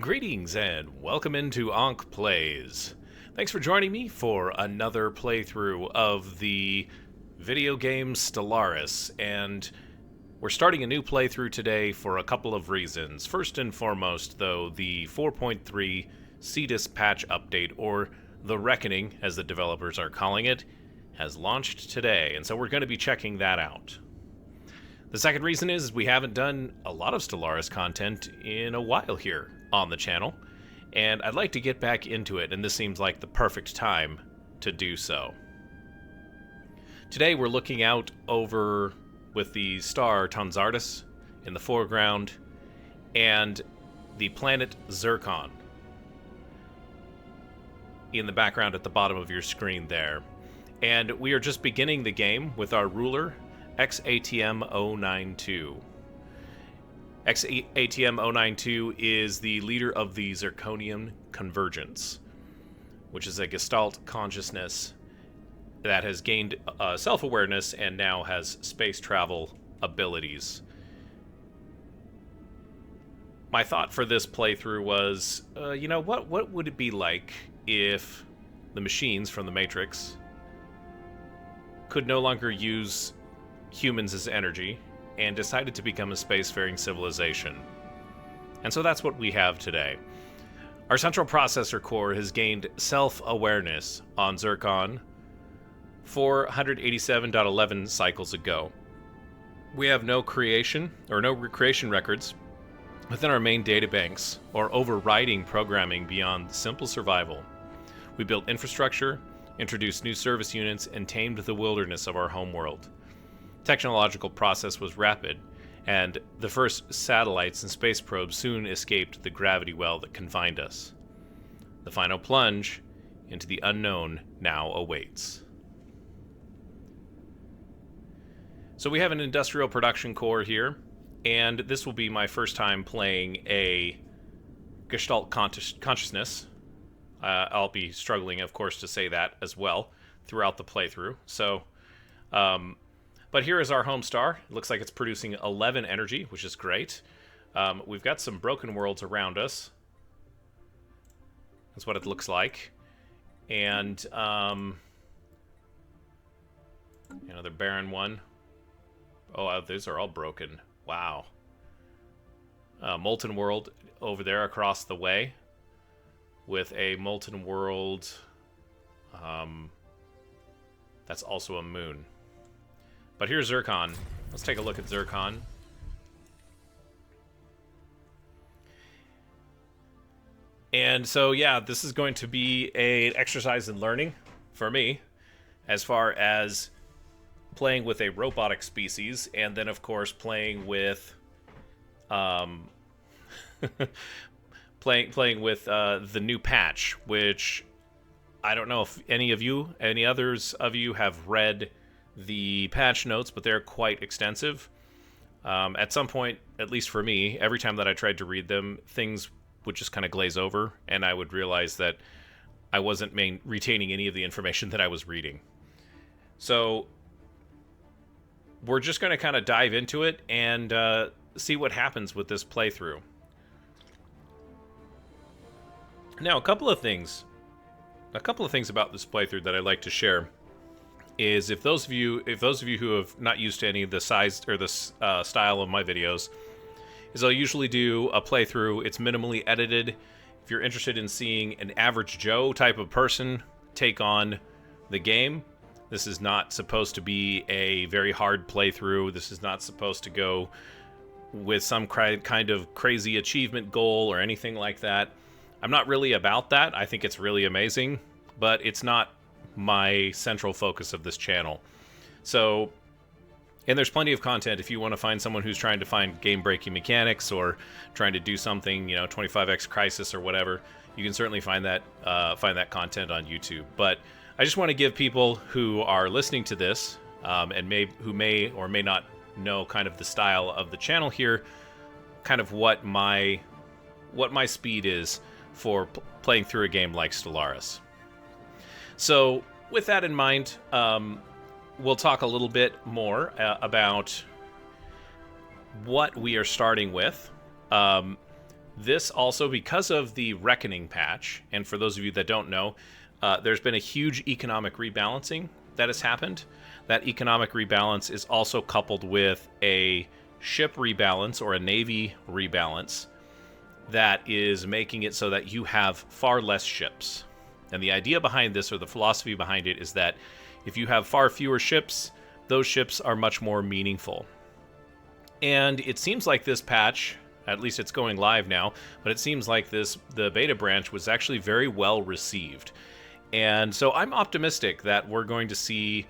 Greetings and welcome into Ankh Plays. Thanks for joining me for another playthrough of the video game Stellaris, and we're starting a new playthrough today for a couple of reasons. First and foremost, though, the 4.3 Cetus patch update, or The Reckoning, as the developers are calling it, has launched today, and so we're going to be checking that out. The second reason is we haven't done a lot of Stellaris content in a while here on the channel, and I'd like to get back into it, and this seems like the perfect time to do so. Today we're looking out over with the star Tonzardus in the foreground and the planet Zircon in the background at the bottom of your screen there. And we are just beginning the game with our ruler, XATM-092. XATM-092 is the leader of the Zirconium Convergence, which is a Gestalt consciousness that has gained self-awareness and now has space travel abilities. My thought for this playthrough was, what would it be like if the machines from the Matrix could no longer use humans as energy and decided to become a spacefaring civilization. And so that's what we have today. Our central processor core has gained self-awareness on Zircon 487.11 cycles ago. We have no creation or no recreation records within our main databanks or overriding programming beyond simple survival. We built infrastructure, introduced new service units, and tamed the wilderness of our homeworld. Technological process was rapid, and the first satellites and space probes soon escaped the gravity well that confined us. The final plunge into the unknown now awaits. So we have an industrial production core here, and this will be my first time playing a Gestalt consciousness. I'll be struggling, of course, to say that as well throughout the playthrough. So, but here is our home star. It looks like it's producing 11 energy, which is great. We've got some broken worlds around us. That's what it looks like. And another barren one. Oh, these are all broken. Wow. Molten world over there across the way with a molten world. That's also a moon. But here's Zircon. Let's take a look at Zircon. And so, yeah, this is going to be an exercise in learning for me, as far as playing with a robotic species, and then, of course, playing with, playing with the new patch, which I don't know if any others of you have read the patch notes, but they're quite extensive. At some point, at least for me, every time that I tried to read them, things would just kind of glaze over, and I would realize that I wasn't retaining any of the information that I was reading. So we're just going to kind of dive into it and see what happens with this playthrough. Now, a couple of things about this playthrough that I'd like to share is if those of you who have not used to any of the size or the style of my videos, is I'll usually do a playthrough. It's minimally edited. If you're interested in seeing an average Joe type of person take on the game, this is not supposed to be a very hard playthrough. This is not supposed to go with some kind of crazy achievement goal or anything like that. I'm not really about that. I think it's really amazing, but it's not my central focus of this channel. So, and there's plenty of content if you want to find someone who's trying to find game-breaking mechanics or trying to do something, 25x Crisis or whatever. You can certainly find that content on YouTube. But I just want to give people who are listening to this and who may or may not know kind of the style of the channel here, kind of what my speed is for playing through a game like Stellaris. So, with that in mind, we'll talk a little bit more about what we are starting with. This also, because of the Reckoning patch, and for those of you that don't know, there's been a huge economic rebalancing that has happened. That economic rebalance is also coupled with a ship rebalance or a navy rebalance that is making it so that you have far less ships. And the idea behind this, or the philosophy behind it, is that if you have far fewer ships, those ships are much more meaningful. And it seems like this patch, at least it's going live now, but it seems like the beta branch was actually very well received. And so I'm optimistic that we're going to see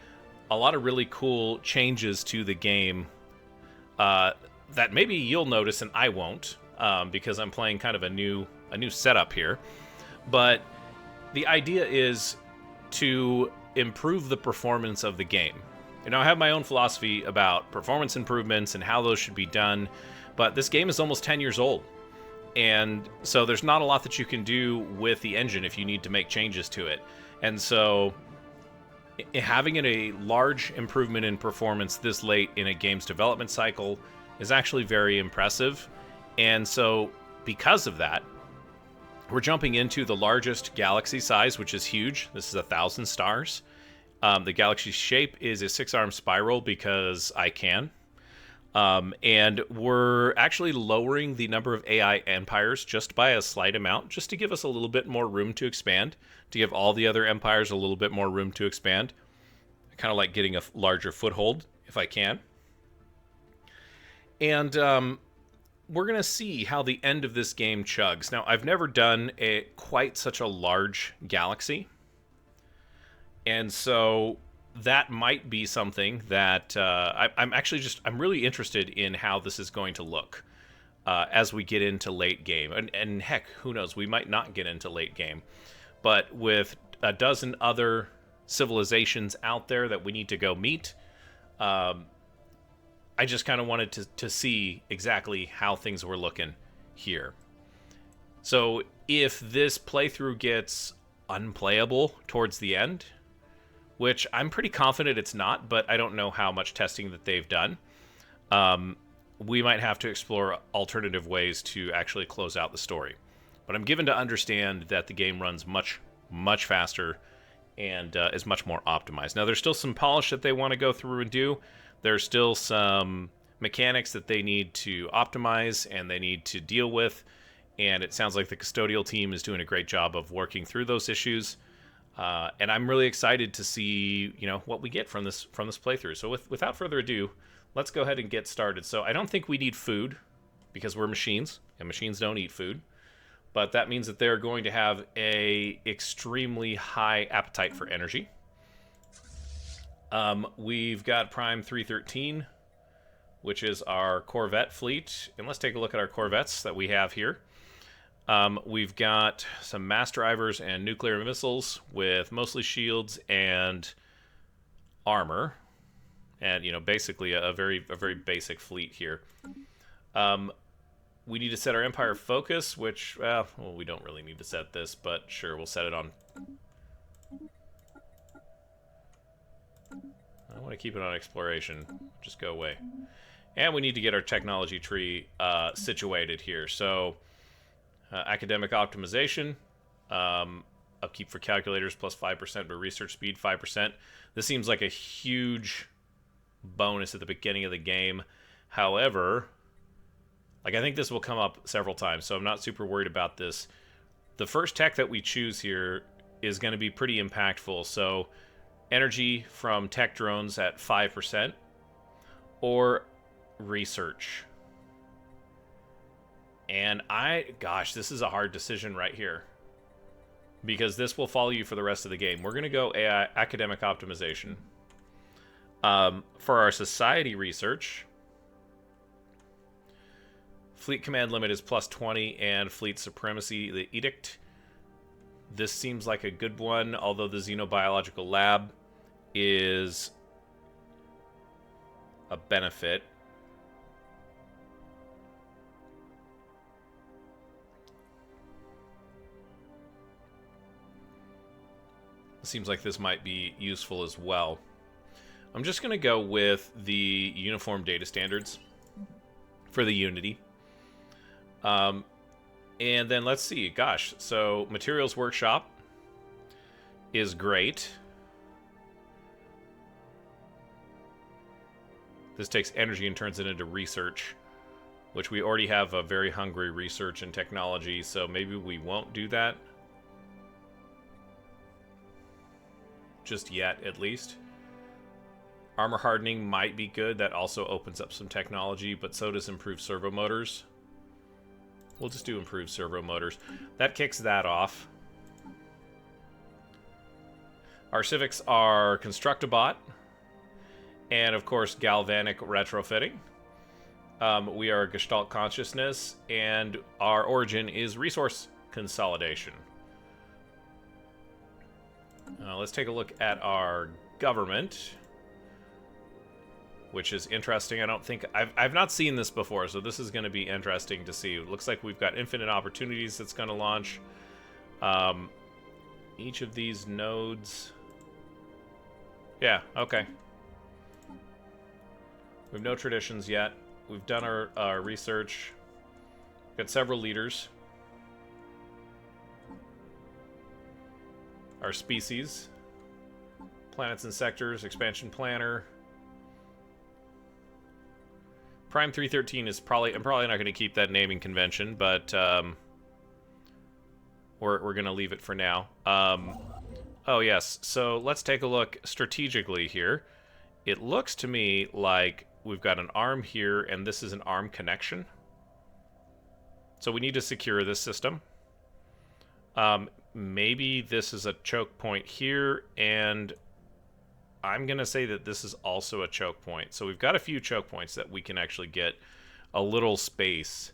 a lot of really cool changes to the game that maybe you'll notice and I won't, because I'm playing kind of a new setup here. But the idea is to improve the performance of the game. You know, I have my own philosophy about performance improvements and how those should be done, but this game is almost 10 years old. And so there's not a lot that you can do with the engine if you need to make changes to it. And so having a large improvement in performance this late in a game's development cycle is actually very impressive. And so because of that, we're jumping into the largest galaxy size, which is huge. This is 1,000 stars. The galaxy shape is a 6-arm spiral because I can. And we're actually lowering the number of AI empires just by a slight amount, just to give us a little bit more room to expand, to give all the other empires a little bit more room to expand. I kind of like getting a larger foothold, if I can. And we're going to see how the end of this game chugs. Now, I've never done quite such a large galaxy. And so that might be something that I'm really interested in how this is going to look as we get into late game. And heck, who knows? We might not get into late game. But with a dozen other civilizations out there that we need to go meet, I just kind of wanted to see exactly how things were looking here. So if this playthrough gets unplayable towards the end, which I'm pretty confident it's not, but I don't know how much testing that they've done, we might have to explore alternative ways to actually close out the story. But I'm given to understand that the game runs much, much faster and is much more optimized. Now, there's still some polish that they want to go through and do. There's still some mechanics that they need to optimize and they need to deal with, and it sounds like the custodial team is doing a great job of working through those issues. And I'm really excited to see, what we get from this playthrough. So without further ado, let's go ahead and get started. So I don't think we need food because we're machines, and machines don't eat food. But that means that they're going to have a extremely high appetite for energy. We've got Prime 313, which is our Corvette fleet. And let's take a look at our Corvettes that we have here. We've got some mass drivers and nuclear missiles with mostly shields and armor. And, basically a very basic fleet here. We need to set our Empire focus, which, we don't really need to set this, but sure, we'll set it on. I want to keep it on exploration. Just go away. And we need to get our technology tree situated here. So, academic optimization, upkeep for calculators plus 5%, but research speed 5%. This seems like a huge bonus at the beginning of the game. However, I think this will come up several times, so I'm not super worried about this. The first tech that we choose here is going to be pretty impactful. So, energy from tech drones at 5%, or research. And this is a hard decision right here, because this will follow you for the rest of the game. We're going to go AI, academic optimization. For our society research, fleet command limit is plus 20, and fleet supremacy, the edict. This seems like a good one, although the xenobiological lab is a benefit. Seems like this might be useful as well. I'm just going to go with the uniform data standards for the Unity. And then let's see. Gosh, so Materials Workshop is great. This takes energy and turns it into research, which we already have a very hungry research and technology, so maybe we won't do that. Just yet, at least. Armor hardening might be good. That also opens up some technology, but so does improved servo motors. We'll just do improved servo motors. That kicks that off. Our civics are Constructabot, and of course galvanic retrofitting. We are Gestalt consciousness, and our origin is resource consolidation. Let's take a look at our government, which is interesting. I don't think I've not seen this before, so this is going to be interesting to see. It looks like we've got infinite opportunities that's going to launch. Each of these nodes. Yeah, okay. We have no traditions yet. We've done our research. We've got several leaders. Our species. Planets and sectors, expansion planner. Prime 313 is probably... I'm probably not going to keep that naming convention, but we're going to leave it for now. Oh, yes. So let's take a look strategically here. It looks to me like we've got an arm here, and this is an arm connection. So we need to secure this system. Maybe this is a choke point here, and I'm going to say that this is also a choke point. So we've got a few choke points that we can actually get a little space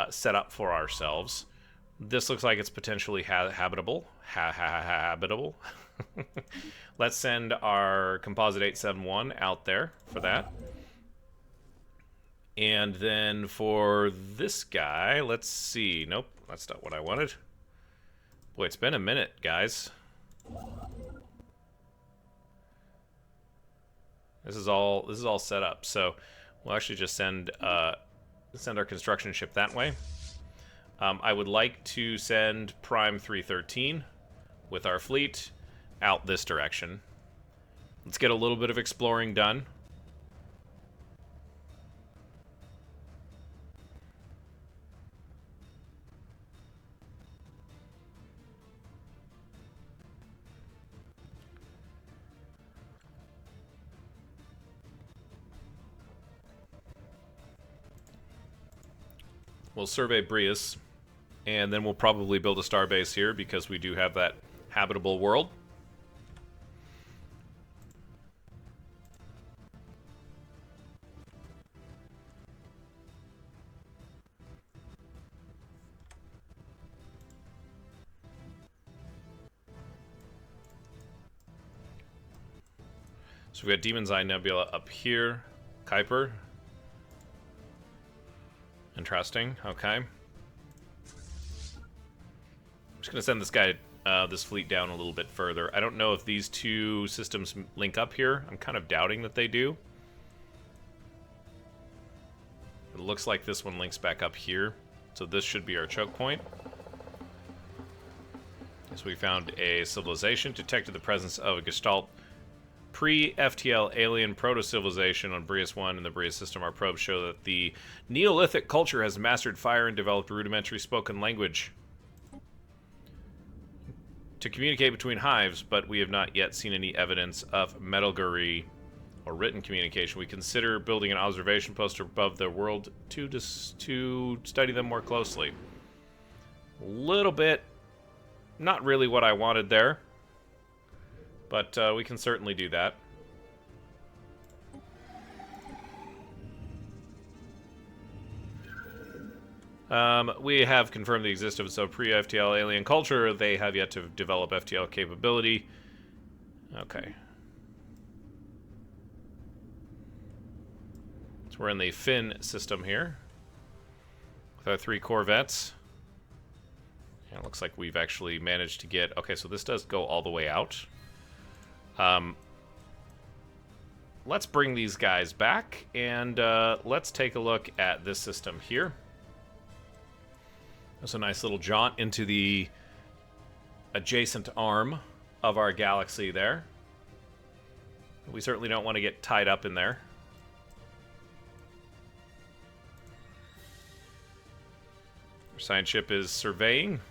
set up for ourselves. This looks like it's potentially habitable. Habitable. Let's send our Composite 871 out there for that. And then for this guy, let's see. Nope, that's not what I wanted. Boy, it's been a minute, guys. This is all set up. So we'll actually just send our construction ship that way. I would like to send Prime 313 with our fleet out this direction. Let's get a little bit of exploring done. We'll survey Brius, and then we'll probably build a starbase here because we do have that habitable world. So we've got Demon's Eye Nebula up here. Kuiper. Interesting. Okay. I'm just going to send this guy, this fleet down a little bit further. I don't know if these two systems link up here. I'm kind of doubting that they do. It looks like this one links back up here. So this should be our choke point. So we found a civilization, detected the presence of a Gestalt pre-FTL alien proto-civilization on Brius 1 and the Brius system. Our probes show that the Neolithic culture has mastered fire and developed rudimentary spoken language to communicate between hives, but we have not yet seen any evidence of metalgary or written communication. We consider building an observation post above the world to study them more closely. A little bit, not really what I wanted there. But we can certainly do that. We have confirmed the existence of pre-FTL alien culture. They have yet to develop FTL capability. Okay. So we're in the Finn system here with our 3 corvettes. And it looks like we've actually managed to get... Okay, so this does go all the way out. Let's bring these guys back, and let's take a look at this system here. That's a nice little jaunt into the adjacent arm of our galaxy there. We certainly don't want to get tied up in there. Our science ship is surveying.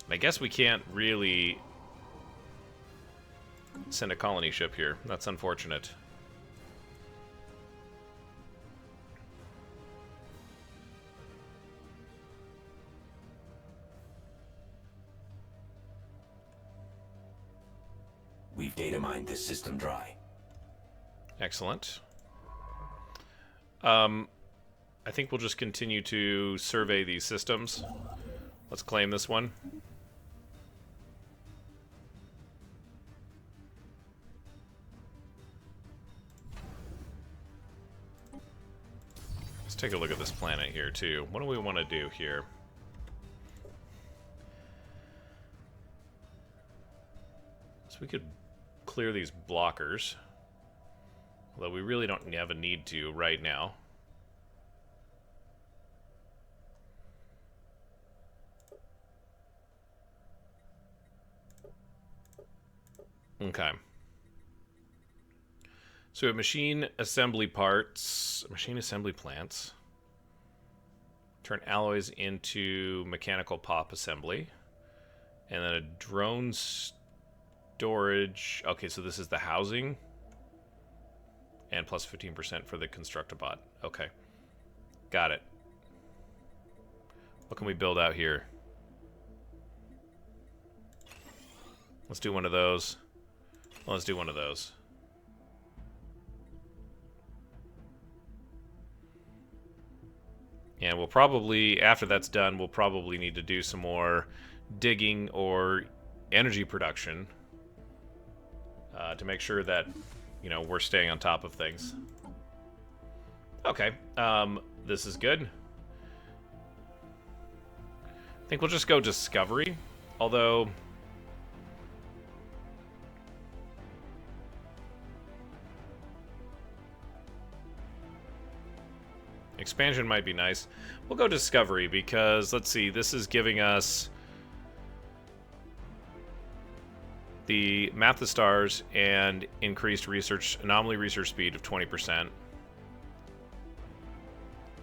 I guess we can't really send a colony ship here. That's unfortunate. We've data mined this system dry. Excellent. I think we'll just continue to survey these systems. Let's claim this one. Let's take a look at this planet here, too. What do we want to do here? So we could clear these blockers. Although we really don't have a need to right now. Okay. So we have machine assembly parts, machine assembly plants. Turn alloys into mechanical pop assembly. And then a drone storage. Okay, so this is the housing. And plus 15% for the Constructabot. Okay. Got it. What can we build out here? Let's do one of those. Let's do one of those. And we'll probably, after that's done, we'll probably need to do some more digging or energy production to make sure that, you know, we're staying on top of things. Okay, this is good. I think we'll just go Discovery, although... Expansion might be nice. We'll go Discovery because, let's see, this is giving us the map the stars and increased research, anomaly research speed of 20%.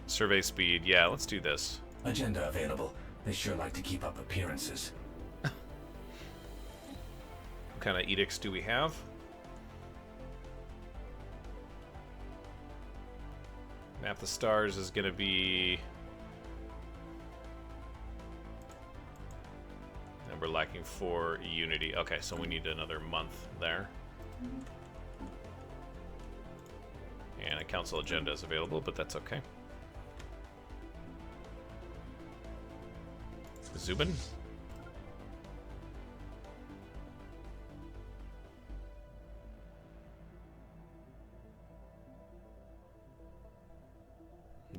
Survey speed, yeah, let's do this. Agenda available. They sure like to keep up appearances. What kind of edicts do we have? Map the stars is going to be... And we're lacking 4 unity. Okay, so we need another month there. And a council agenda is available, but that's okay. Zubin?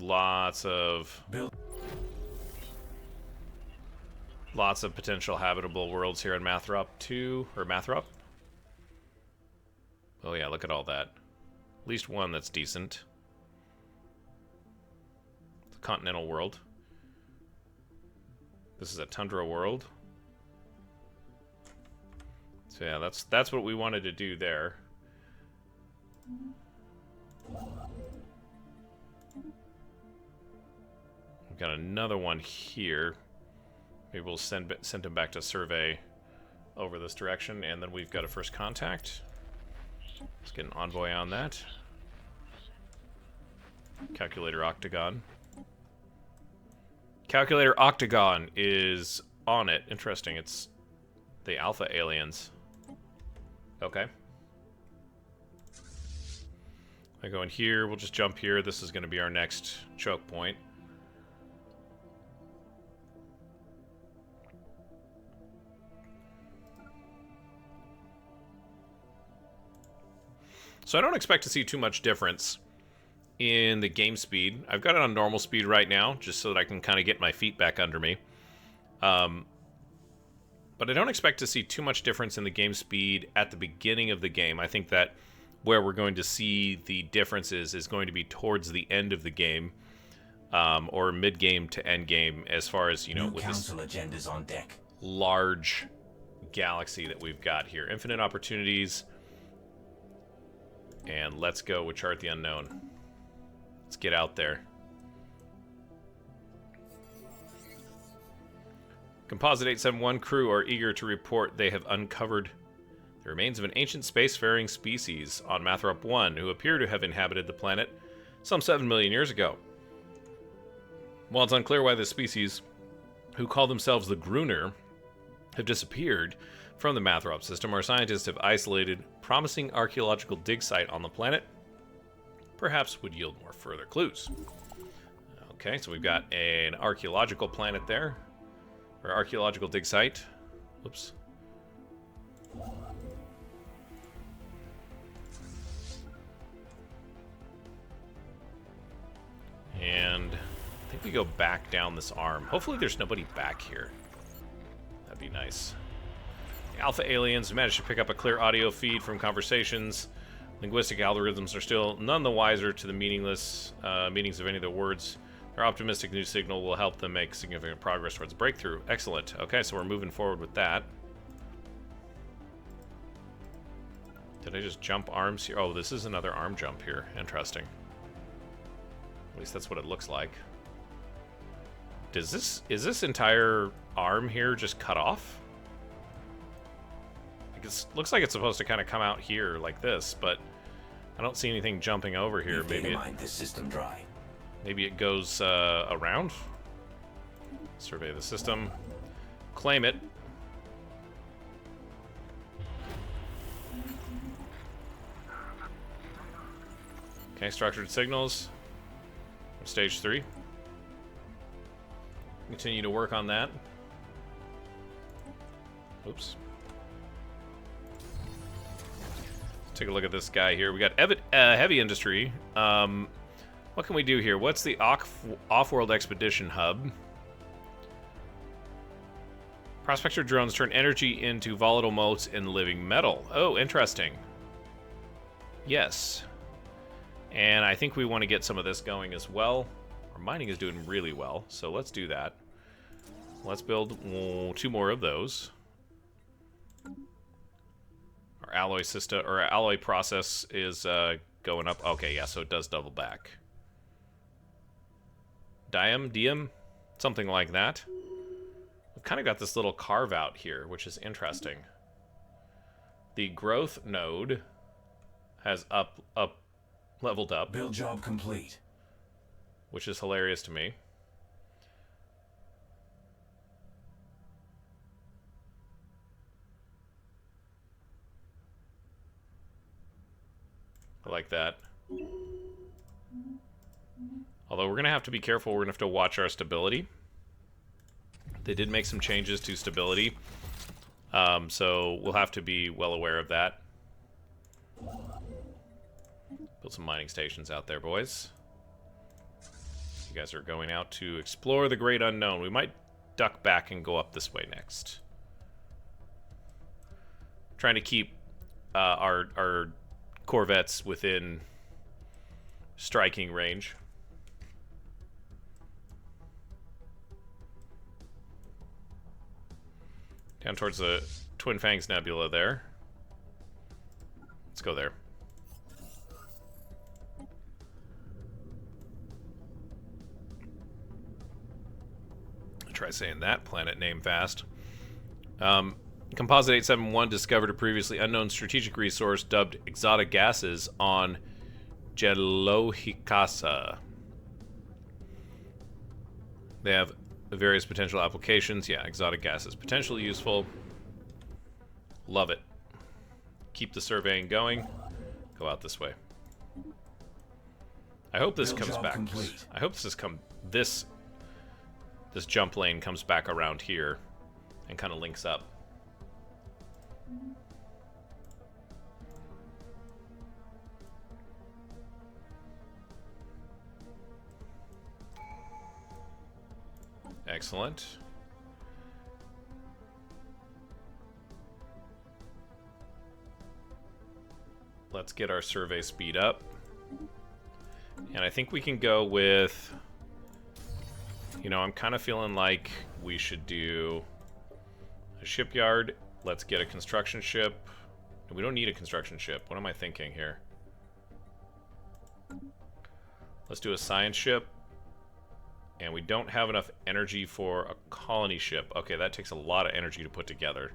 Lots of potential habitable worlds here in Mathrop 2, or Mathrop. Oh yeah, look at all that. At least one that's decent. It's a continental world. This is a tundra world. So yeah, that's what we wanted to do there. We've got another one here. Maybe we'll send him back to survey over this direction, and then we've got a first contact. Let's get an envoy on that. Calculator Octagon. Calculator Octagon is on it. Interesting. It's the Alpha aliens. Okay. I go in here. We'll just jump here. This is going to be our next choke point. So I don't expect to see too much difference in the game speed. I've got it on normal speed right now, just so that I can kind of get my feet back under me. But I don't expect to see too much difference in the game speed at the beginning of the game. I think that where we're going to see the differences is going to be towards the end of the game, or mid-game to end-game, as far as, you know, with this council agendas on deck. Large galaxy that we've got here. Infinite opportunities. And let's go with Chart the Unknown. Let's get out there. Composite 871 crew are eager to report they have uncovered the remains of an ancient spacefaring species on Mathrop 1 who appear to have inhabited the planet some 7 million years ago. While it's unclear why the species, who call themselves the Gruner, have disappeared from the Mathrop system, our scientists have isolated promising archaeological dig site on the planet. Perhaps would yield more further clues. Okay, so we've got an archaeological planet there. Or archaeological dig site. Whoops. And I think we go back down this arm. Hopefully there's nobody back here. That'd be nice. The Alpha aliens managed to pick up a clear audio feed from conversations. Linguistic algorithms are still none the wiser to the meanings of any of the words. Their optimistic new signal will help them make significant progress towards breakthrough. Excellent. Okay, so we're moving forward with that. Did I just jump arms here? Oh, this is another arm jump here. Interesting. At least that's what it looks like. Is this entire arm here just cut off? Like it looks like it's supposed to kind of come out here like this, but I don't see anything jumping over here. Maybe this system dry. Maybe it goes around. Survey the system. Claim it. Okay, structured signals. Stage 3. Continue to work on that. Oops. Take a look at this guy here. We got heavy industry. What can we do here? What's the off-world expedition hub? Prospector drones turn energy into volatile motes and living metal. Oh, interesting. Yes. And I think we want to get some of this going as well. Our mining is doing really well, so let's do that. Let's build 2 more of those. Our alloy system, or our alloy process is going up. Okay, yeah, so it does double back. Diem, something like that. We've kind of got this little carve out here, which is interesting. The growth node has leveled up. Build job complete. Which is hilarious to me. I like that. Although we're going to have to be careful. We're going to have to watch our stability. They did make some changes to stability. So we'll have to be well aware of that. Build some mining stations out there, boys. You guys are going out to explore the great unknown. We might duck back and go up this way next. Trying to keep our corvettes within striking range. Down towards the Twin Fangs Nebula there. Let's go there. Try saying that planet name fast. Composite 871 discovered a previously unknown strategic resource dubbed exotic gases on Jelohikasa. They have various potential applications. Yeah, exotic gases. Potentially useful. Love it. Keep the surveying going. Go out this way. I hope this comes back. Complete. I hope this jump lane comes back around here and kind of links up. Excellent. let's get our survey speed up. And I think we can go with... You know, I'm kind of feeling like we should do a shipyard. Let's get a construction ship. We don't need a construction ship. What am I thinking here? Let's do a science ship. And we don't have enough energy for a colony ship. Okay, that takes a lot of energy to put together.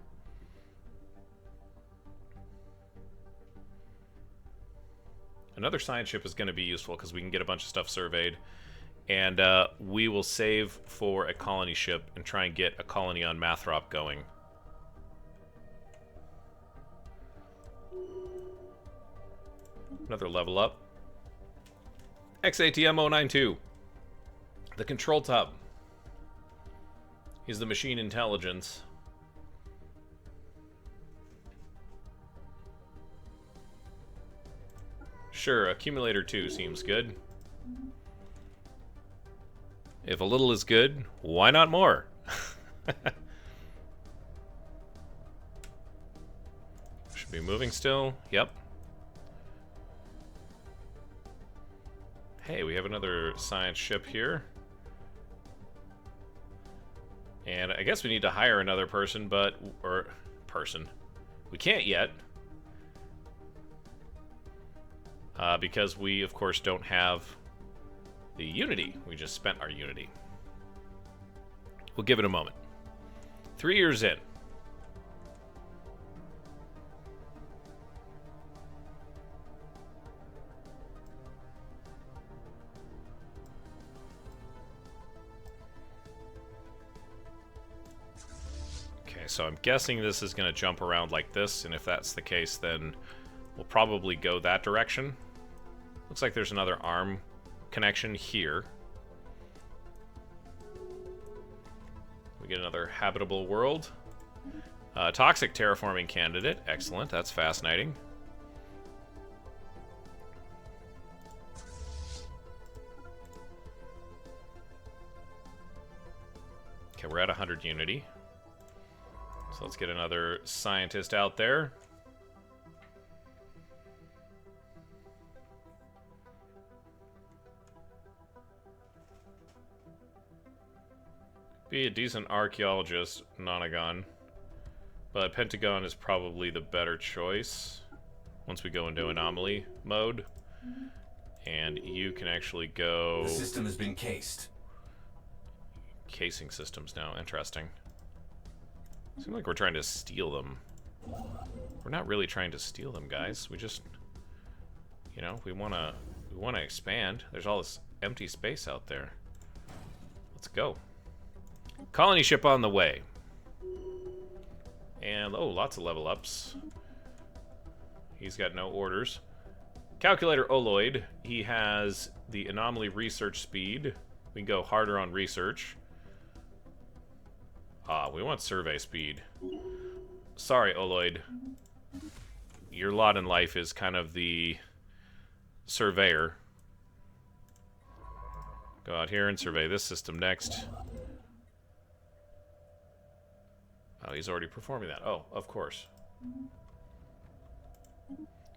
Another science ship is going to be useful because we can get a bunch of stuff surveyed. And we will save for a colony ship and try and get a colony on Mathrop going. Another level up. XATM 092. The control tub. He's the machine intelligence. Sure, accumulator 2 seems good. If a little is good, why not more? Should be moving still. Yep. Hey, we have another science ship here. And I guess we need to hire another person, we can't yet. Because we, of course, don't have the Unity. We just spent our Unity. We'll give it a moment. 3 years in. Okay, so I'm guessing this is going to jump around like this, and if that's the case, then we'll probably go that direction. Looks like there's another arm connection here. We get another habitable world. Toxic terraforming candidate. Excellent. That's fascinating. Okay, we're at 100 Unity. So let's get another scientist out there. Be a decent archaeologist, Nonagon. But Pentagon is probably the better choice once we go into anomaly mode. And you can actually go... The system has been cased. Casing systems now. Interesting. Seems like we're trying to steal them. We're not really trying to steal them, guys. We just... You know, we wanna expand. There's all this empty space out there. Let's go. Colony ship on the way. And, oh, lots of level ups. He's got no orders. Calculator Oloid. He has the anomaly research speed. We can go harder on research. We want survey speed. Sorry, Oloid. Your lot in life is kind of the surveyor. Go out here and survey this system next. Oh, he's already performing that. Oh, of course.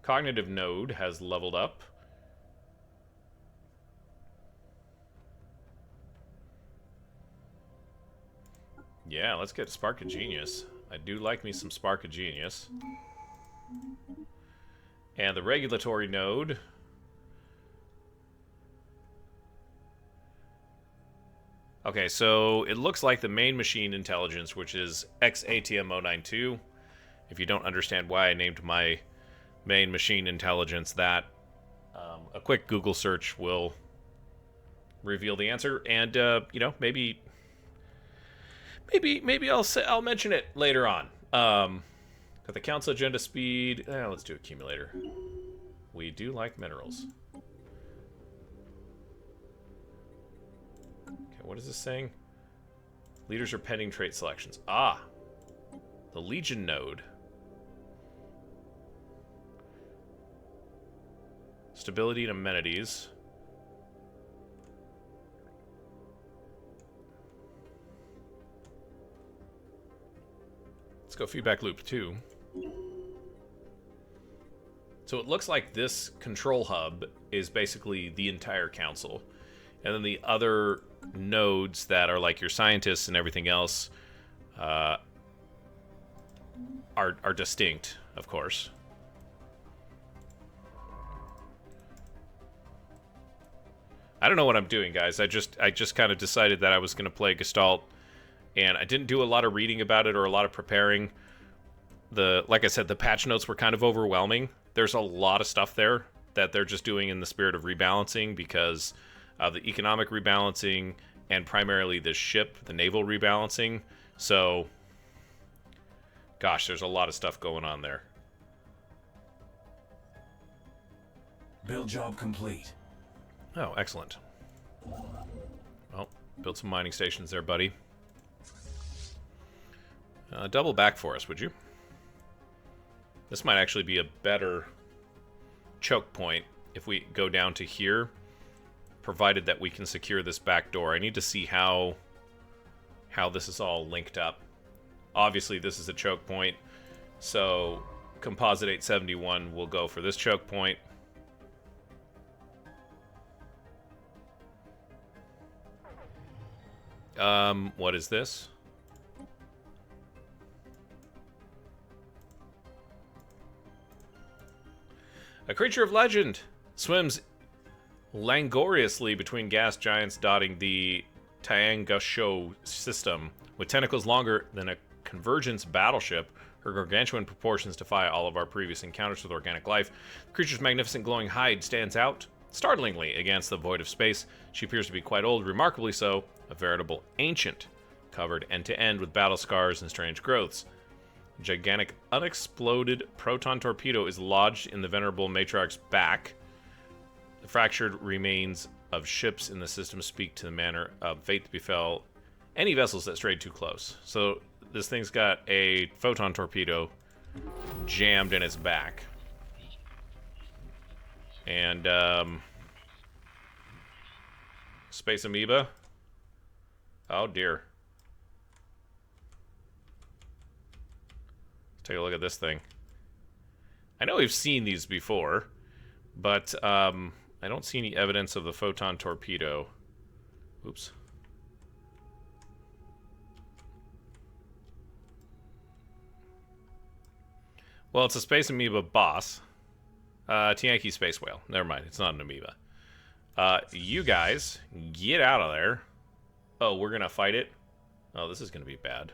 Cognitive node has leveled up. Yeah, let's get Spark of Genius. I do like me some Spark of Genius. And the regulatory node. Okay, so it looks like the main machine intelligence, which is XATM092. If you don't understand why I named my main machine intelligence that, a quick Google search will reveal the answer. And you know, maybe I'll mention it later on. Got the council agenda speed. Let's do accumulator. We do like minerals. What is this saying? Leaders are pending trait selections. Ah! The Legion node. Stability and amenities. Let's go feedback loop 2. So it looks like this control hub is basically the entire council. And then the other nodes that are like your scientists and everything else are distinct, of course. I don't know what I'm doing, guys. I just kind of decided that I was going to play Gestalt, and I didn't do a lot of reading about it or a lot of preparing. Like I said, the patch notes were kind of overwhelming. There's a lot of stuff there that they're just doing in the spirit of rebalancing because of the economic rebalancing and primarily the ship, the naval rebalancing. So, gosh, there's a lot of stuff going on there. Build job complete. Oh, excellent. Well, build some mining stations there, buddy. Double back for us, would you? This might actually be a better choke point if we go down to here, provided that we can secure this back door. I need to see how this is all linked up. Obviously, this is a choke point, so Composite 871 will go for this choke point. What is this? A creature of legend swims languorously between gas giants dotting the Tiangusho system. With tentacles longer than a Convergence battleship, her gargantuan proportions defy all of our previous encounters with organic life. The creature's magnificent glowing hide stands out startlingly against the void of space. She appears to be quite old, remarkably so, a veritable ancient, covered end to end with battle scars and strange growths. A gigantic unexploded proton torpedo is lodged in the venerable matriarch's back. The fractured remains of ships in the system speak to the manner of fate that befell any vessels that strayed too close. So this thing's got a photon torpedo jammed in its back. And, space amoeba. Oh, dear. Let's take a look at this thing. I know we've seen these before, but, I don't see any evidence of the photon torpedo. Oops. Well, it's a space amoeba boss. Tianki space whale. Never mind, it's not an amoeba. You guys, get out of there. Oh, we're gonna fight it? Oh, this is gonna be bad.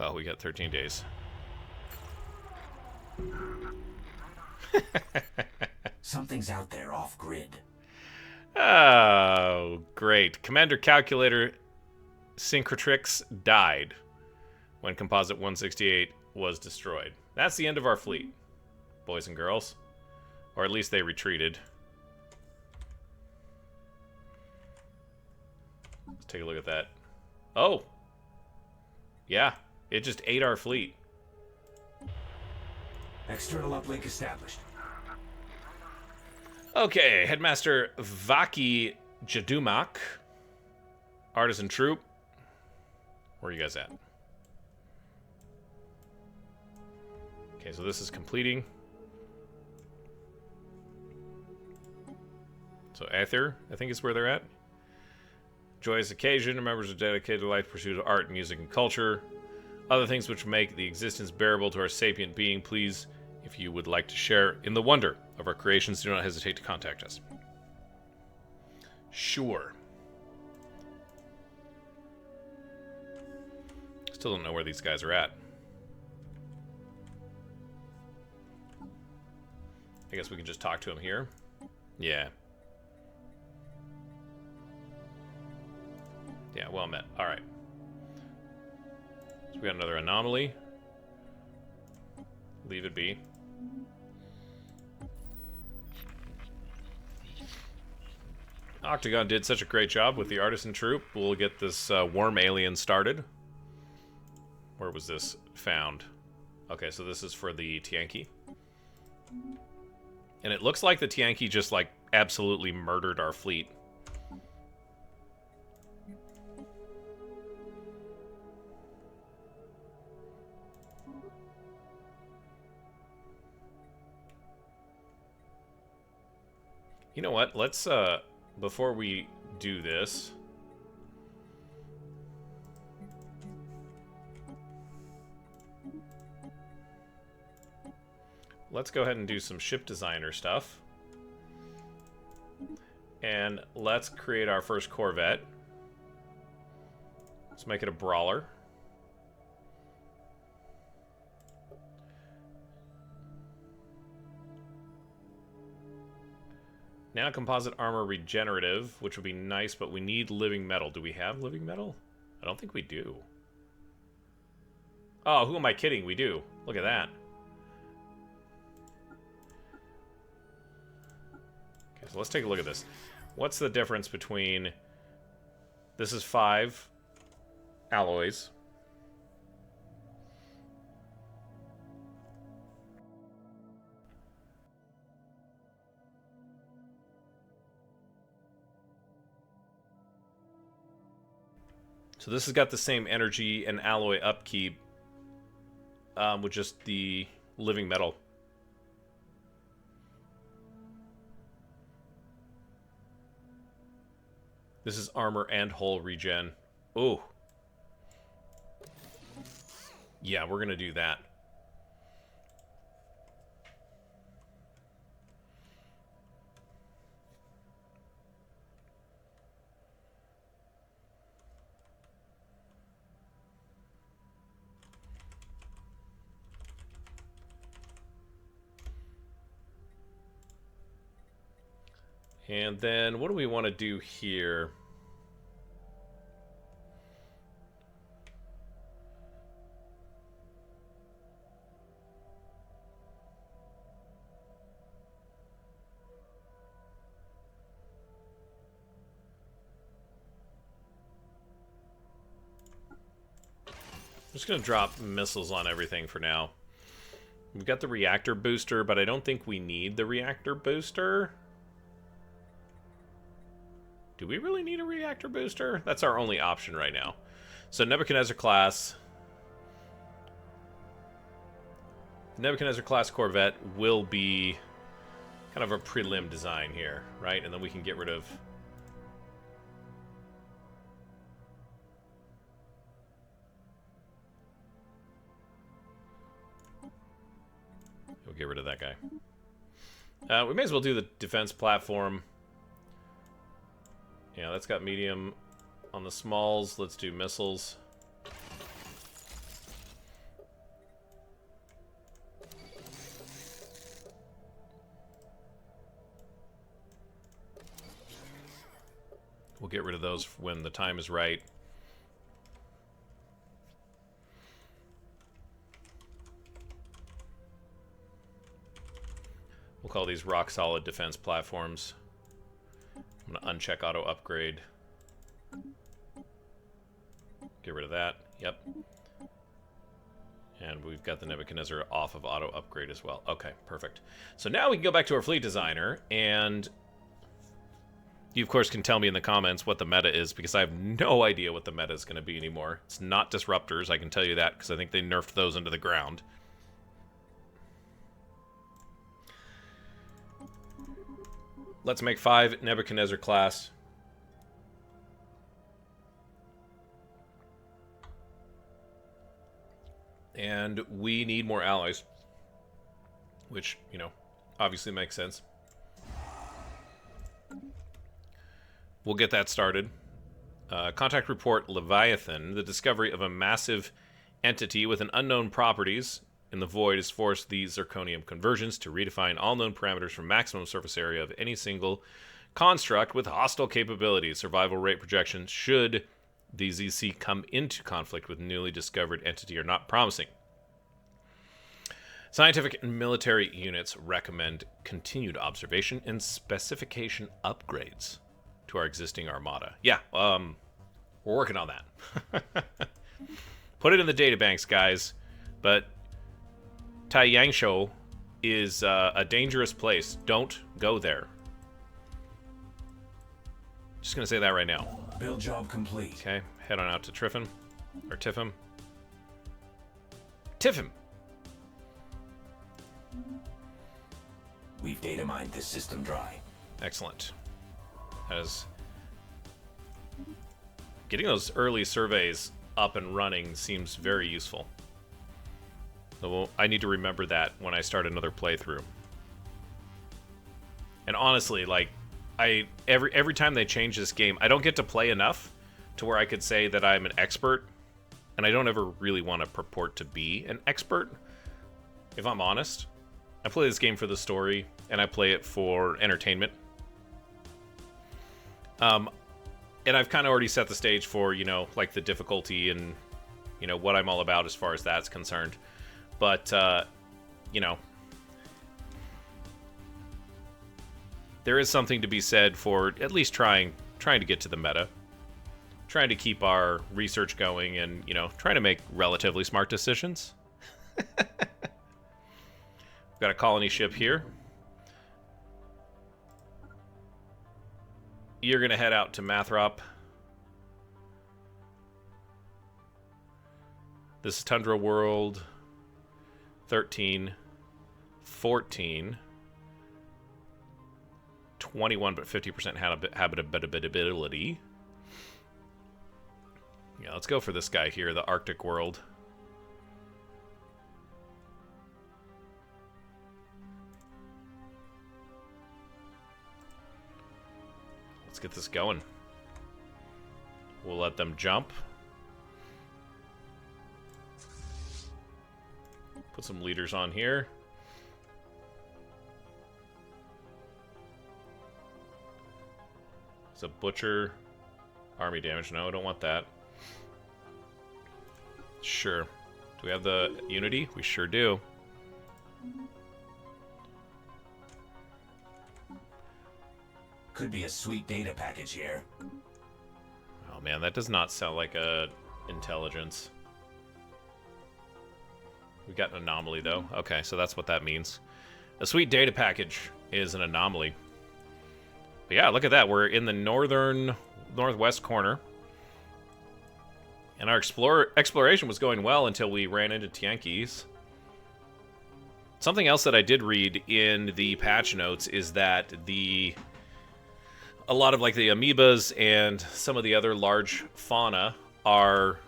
Oh, we got 13 days. Something's out there off-grid. Oh, great. Commander Calculator Syncretrix died when Composite 168 was destroyed. That's the end of our fleet, boys and girls. Or at least they retreated. Let's take a look at that. Oh! Yeah, it just ate our fleet. External uplink established. Okay, Headmaster Vaki Jadumak. Artisan Troop. Where are you guys at? Okay, so this is completing. So Aether, I think is where they're at. Joyous occasion, members are dedicated to life pursuit of art, music, and culture. Other things which make the existence bearable to our sapient being. Please, if you would like to share in the wonder of our creations, do not hesitate to contact us. Sure. Still don't know where these guys are at. I guess we can just talk to them here. Yeah. Yeah, well met. Alright. So we got another anomaly. Leave it be. Octagon did such a great job with the Artisan Troop. We'll get this worm alien started. Where was this found? Okay, so this is for the Tianki. And it looks like the Tianki just, like, absolutely murdered our fleet. You know what? Let's, before we do this... Let's go ahead and do some ship designer stuff. And let's create our first Corvette. Let's make it a brawler. Now composite armor regenerative, which would be nice, but we need living metal. Do we have living metal? I don't think we do. Oh, who am I kidding? We do. Look at that. Okay, so let's take a look at this. What's the difference between... This is 5 alloys. So this has got the same energy and alloy upkeep with just the living metal. This is armor and hull regen. Ooh. Yeah, we're going to do that. And then what do we want to do here? I'm just going to drop missiles on everything for now. We've got the reactor booster, but I don't think we need the reactor booster. Do we really need a reactor booster? That's our only option right now. So Nebuchadnezzar class. Nebuchadnezzar class Corvette will be kind of a prelim design here, right? And then we can get rid of... We'll get rid of that guy. We may as well do the defense platform. Yeah, that's got medium on the smalls. Let's do missiles. We'll get rid of those when the time is right. We'll call these rock-solid defense platforms. I'm going to uncheck auto upgrade. Get rid of that. Yep. And we've got the Nebuchadnezzar off of auto upgrade as well. Okay, perfect. So now we can go back to our fleet designer, and you, of course, can tell me in the comments what the meta is, because I have no idea what the meta is going to be anymore. It's not disruptors, I can tell you that, because I think they nerfed those into the ground. Let's make 5 Nebuchadnezzar class. And we need more allies. Which, you know, obviously makes sense. We'll get that started. Contact report Leviathan. The discovery of a massive entity with an unknown properties in the void has forced the Zirconium Convergence to redefine all known parameters for maximum surface area of any single construct with hostile capabilities. Survival rate projections should the ZC come into conflict with newly discovered entity are not promising. Scientific and military units recommend continued observation and specification upgrades to our existing armada. Yeah, we're working on that. Put it in the databanks, guys. But Taiyangshu is a dangerous place. Don't go there. Just gonna say that right now. Build job complete. Okay, head on out to Triffin. Or Tiffin. Tiffin! We've data mined this system dry. Excellent. As getting those early surveys up and running seems very useful. So I need to remember that when I start another playthrough. And honestly, like, every time they change this game, I don't get to play enough to where I could say that I'm an expert, and I don't ever really want to purport to be an expert, if I'm honest. I play this game for the story, and I play it for entertainment. And I've kind of already set the stage for, you know, like the difficulty and, you know, what I'm all about as far as that's concerned. But, you know, there is something to be said for at least trying to get to the meta. Trying to keep our research going and, you know, trying to make relatively smart decisions. We've got a colony ship here. You're going to head out to Mathrop. This is Tundra World 13, 14, 21, but 50% habitability. Yeah, let's go for this guy here, the Arctic World. Let's get this going. We'll let them jump. Put some leaders on here. It's a butcher. Army damage. No, I don't want that. Sure. Do we have the Unity? We sure do. Could be a sweet data package here. Oh man, that does not sound like a intelligence. We got an anomaly though. Okay, so that's what that means. A sweet data package is an anomaly. But yeah, look at that. We're in the northwest corner. And our exploration was going well until we ran into Tianquis. Something else that I did read in the patch notes is that a lot of like the amoebas and some of the other large fauna are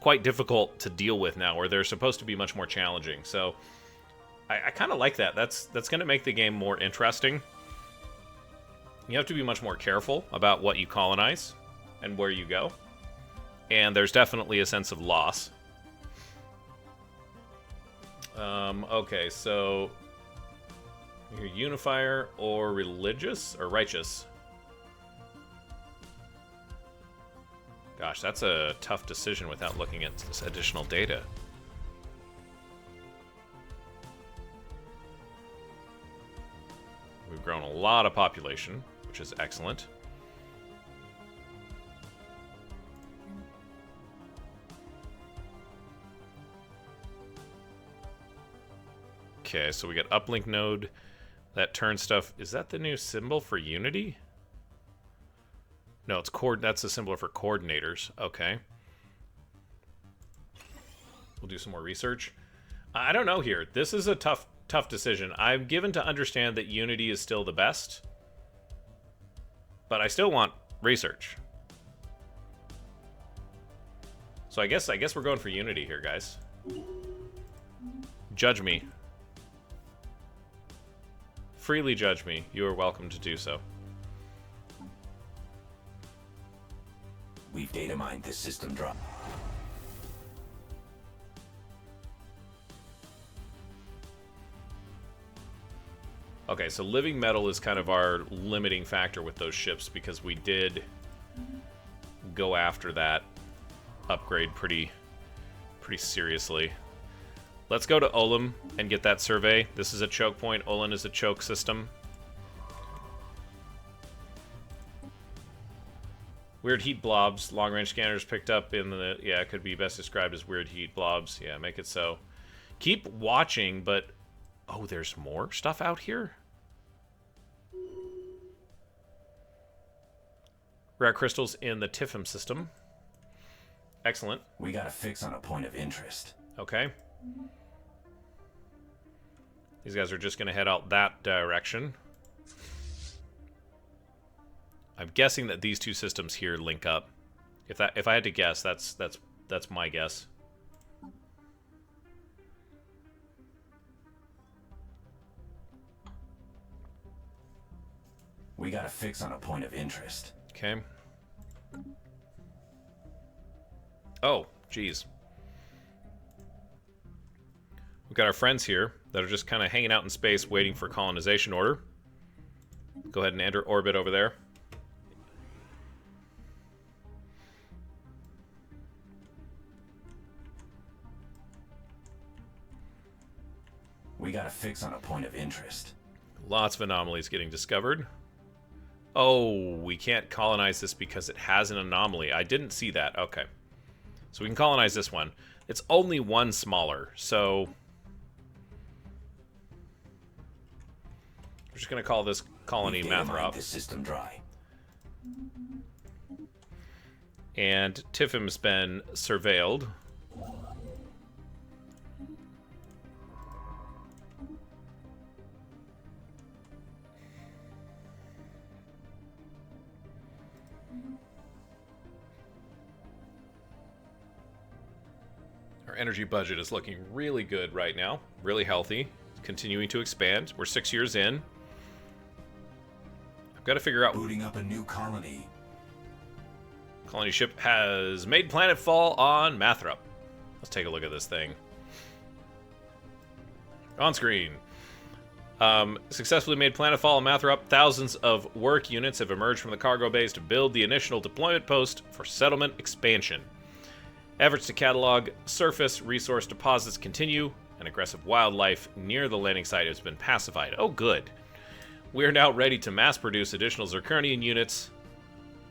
quite difficult to deal with now, or they're supposed to be much more challenging. So I kind of like that. That's going to make the game more interesting. You have to be much more careful about what you colonize and where you go. And there's definitely a sense of loss. Okay, so you're unifier or religious or righteous? Gosh, that's a tough decision without looking at this additional data. We've grown a lot of population, which is excellent. Okay, so we got uplink node that turns stuff. Is that the new symbol for Unity? No, it's that's the symbol for coordinators. Okay. We'll do some more research. I don't know here. This is a tough decision. I'm given to understand that Unity is still the best, but I still want research. So I guess we're going for Unity here, guys. Judge me. Freely judge me. You are welcome to do so. We've data mined this system drop. Okay, so living metal is kind of our limiting factor with those ships because we did go after that upgrade pretty seriously. Let's go to Olin and get that survey. This is a choke point. Olin is a choke system. Weird heat blobs. Long-range scanners picked up in the... Yeah, it could be best described as weird heat blobs. Yeah, make it so. Keep watching, but... Oh, there's more stuff out here? Rare crystals in the Tifham system. Excellent. We got a fix on a point of interest. Okay. These guys are just going to head out that direction. I'm guessing that these two systems here link up. If I had to guess, that's my guess. We got a fix on a point of interest. Okay. Oh, geez. We've got our friends here that are just kind of hanging out in space waiting for colonization order. Go ahead and enter orbit over there. We got a fix on a point of interest. Lots of anomalies getting discovered. Oh, we can't colonize this because it has an anomaly. I didn't see that. Okay. So we can colonize this one. It's only one smaller, so we're just going to call this colony Mathrop. This system dry. And Tiffin's been surveilled. Our energy budget is looking really good right now. Really healthy. Continuing to expand. We're 6 years in. I've got to figure out... Booting up a new colony. Colony ship has made planetfall on Mathrop. Let's take a look at this thing. On screen. Successfully made planetfall on Mathrop. Thousands of work units have emerged from the cargo base to build the initial deployment post for settlement expansion. Efforts to catalog surface resource deposits continue, and aggressive wildlife near the landing site has been pacified. Oh, good. We are now ready to mass produce additional Zirconium units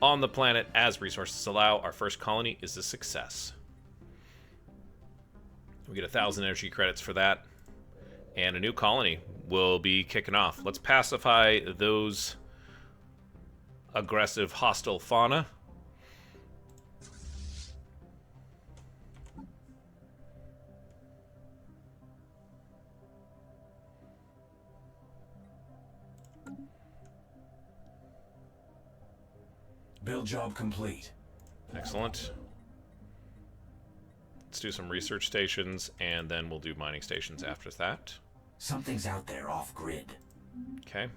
on the planet as resources allow. Our first colony is a success. We get 1,000 energy credits for that, and a new colony will be kicking off. Let's pacify those aggressive, hostile fauna. Build job complete. Excellent. Let's do some research stations, and then we'll do mining stations after that. Something's out there off-grid. Okay.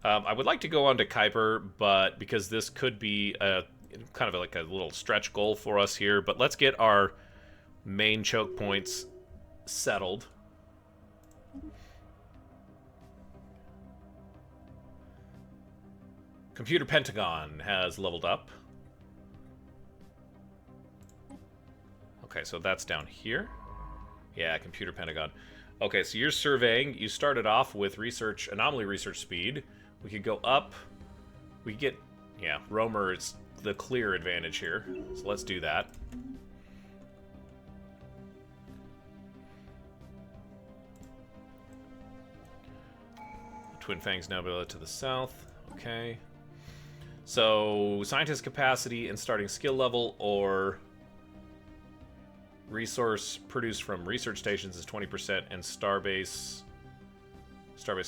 I would like to go on to Kuiper, but because this could be a kind of like a little stretch goal for us here, but let's get our main choke points settled. Computer Pentagon has leveled up. Okay, so that's down here. Yeah, Computer Pentagon. Okay, so you're surveying. You started off with research, anomaly research speed. We could go up. We get, yeah, Romer is the clear advantage here. So let's do that. Twin Fangs Nebula to the south. Okay. So, scientist capacity and starting skill level, or resource produced from research stations is 20%, and starbase